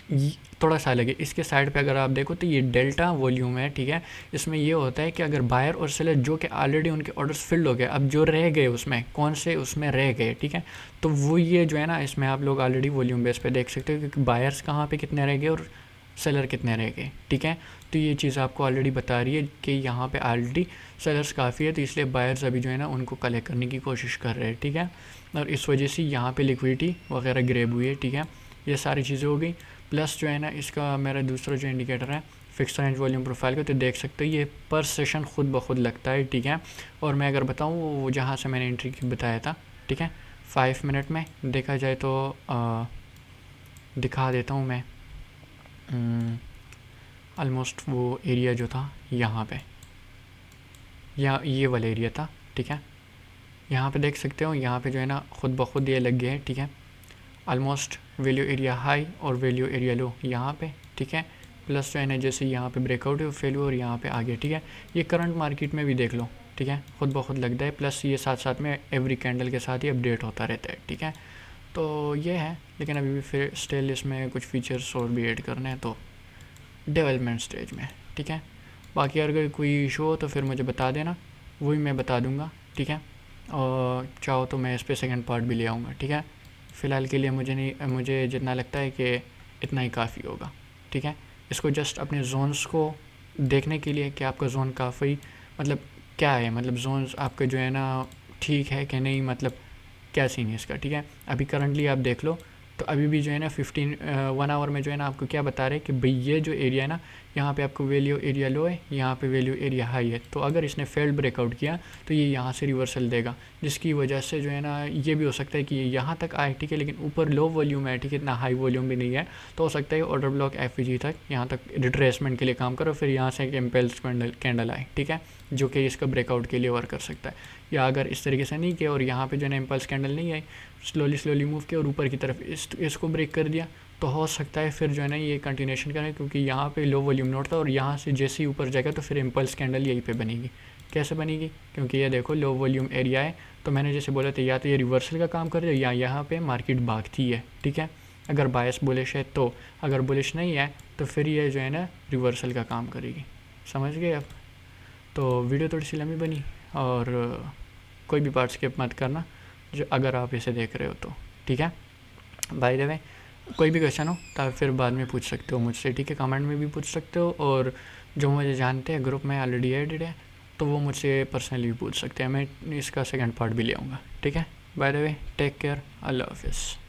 थोड़ा सा अलग है। इसके साइड पे अगर आप देखो तो ये डेल्टा वॉल्यूम है, ठीक है, इसमें ये होता है कि अगर बायर और सेलर जो कि ऑलरेडी उनके ऑर्डर्स फिल्ड हो गए, अब जो रह गए उसमें कौन से उसमें रह गए, ठीक है, तो वो ये जो है ना इसमें आप लोग ऑलरेडी वॉल्यूम बेस पे देख सकते हो क्योंकि बायर्स कहाँ पे कितने रह गए और सेलर कितने रह गए, ठीक है। तो ये चीज़ आपको ऑलरेडी बता रही है कि यहाँ पे ऑलरेडी सेलर्स काफ़ी है, तो इसलिए बायर्स अभी जो है ना उनको कलेक्ट करने की कोशिश कर रहे हैं, ठीक है, और इस वजह से यहाँ पे लिक्विडिटी वगैरह ग्रेब हुई है, ठीक है। ये सारी चीज़ें हो गई। प्लस जो है ना इसका मेरा दूसरा जो इंडिकेटर है फिक्स रेंज वॉल्यूम प्रोफाइल का, तो देख सकते हो ये पर सेशन खुद ब खुद लगता है, ठीक है। और मैं अगर बताऊँ वो जहाँ से मैंने एंट्री की बताया था, ठीक है, 5 मिनट में देखा जाए तो दिखा देता हूँ मैं, ऑलमोस्ट वो एरिया जो था यहाँ पे, या ये वाला एरिया था, ठीक है, यहाँ पे देख सकते हो, यहाँ पे जो है ना खुद ब खुद ये लग गया है, ठीक है, ऑलमोस्ट वैल्यू एरिया हाई और वैल्यू एरिया लो यहाँ पे, ठीक है। प्लस जो है ना जैसे यहाँ पे ब्रेकआउट है फेल और यहाँ पे आ गया, ठीक है, ये करंट मार्केट में भी देख लो, ठीक है, खुद ब खुद लगता है। प्लस ये साथ साथ में एवरी कैंडल के साथ ही अपडेट होता रहता है, ठीक है। तो ये है, लेकिन अभी भी फिर स्टिल इसमें कुछ फीचर्स और भी ऐड करने हैं, तो डेवलपमेंट स्टेज में, ठीक है। बाकी अगर कोई इशू हो तो फिर मुझे बता देना, वही मैं बता दूँगा, ठीक है, और चाहो तो मैं इस पर सेकेंड पार्ट भी ले आऊँगा, ठीक है। फ़िलहाल के लिए मुझे जितना लगता है कि इतना ही काफ़ी होगा, ठीक है। इसको जस्ट अपने जोन्स को देखने के लिए कि आपका जोन काफ़ी मतलब क्या है, मतलब जोन्स आपके जो है ना ठीक है कि नहीं, मतलब क्या सीन है इसका, ठीक है। अभी करंटली आप देख लो तो अभी भी जो है ना 1 आवर में जो है ना आपको क्या बता रहे हैं कि भाई ये जो एरिया है ना यहाँ पे आपको वैल्यू एरिया लो है, यहाँ पे वैल्यू एरिया हाई है। तो अगर इसने फेल्ड ब्रेकआउट किया तो ये यहाँ से रिवर्सल देगा, जिसकी वजह से जो है ना ये भी हो सकता है कि ये यहाँ तक आए, ठीक है, लेकिन ऊपर लो वॉल्यूम है, ठीक है, इतना हाई वॉल्यूम भी नहीं है। तो हो सकता है ऑर्डर ब्लॉक एफईजी तक यहाँ तक रिट्रेसमेंट के लिए काम करो, फिर यहाँ से एक इम्पल्स कैंडल आए, ठीक है, जो कि इसका ब्रेकआउट के लिए वर्क कर सकता है। या अगर इस तरीके से नहीं किया और यहाँ पे जो है ना इम्पल्स कैंडल नहीं आई, स्लोली मूव किया और ऊपर की तरफ इसको ब्रेक कर दिया, तो हो सकता है फिर जो है ना ये कंटिन्यूशन करें, क्योंकि यहाँ पे लो वॉल्यूम नोट था और यहाँ से जैसे ही ऊपर जाएगा तो फिर इम्पल्स कैंडल यहीं पे बनेगी। कैसे बनेगी? क्योंकि ये देखो लो वॉल्यूम एरिया है, तो मैंने जैसे बोला था या तो ये रिवर्सल का काम कर रही है या यहाँ पे मार्केट भागती है, ठीक है, अगर बायस बुलिश है तो। अगर बुलिश नहीं है तो फिर ये जो है ना रिवर्सल का काम करेगी। समझ गए आप? तो वीडियो थोड़ी सी लंबी बनी और कोई भी पार्ट स्किप मत करना जो अगर आप इसे देख रहे हो तो, ठीक है। बाय द वे कोई भी क्वेश्चन हो तो आप फिर बाद में पूछ सकते हो मुझसे, ठीक है, कमेंट में भी पूछ सकते हो, और जो मुझे जानते हैं ग्रुप में ऑलरेडी एडेड है तो वो मुझसे पर्सनली भी पूछ सकते हैं, मैं इसका सेकंड पार्ट भी ले आऊँगा, ठीक है। By the way take care, अल्लाह हाफिज़।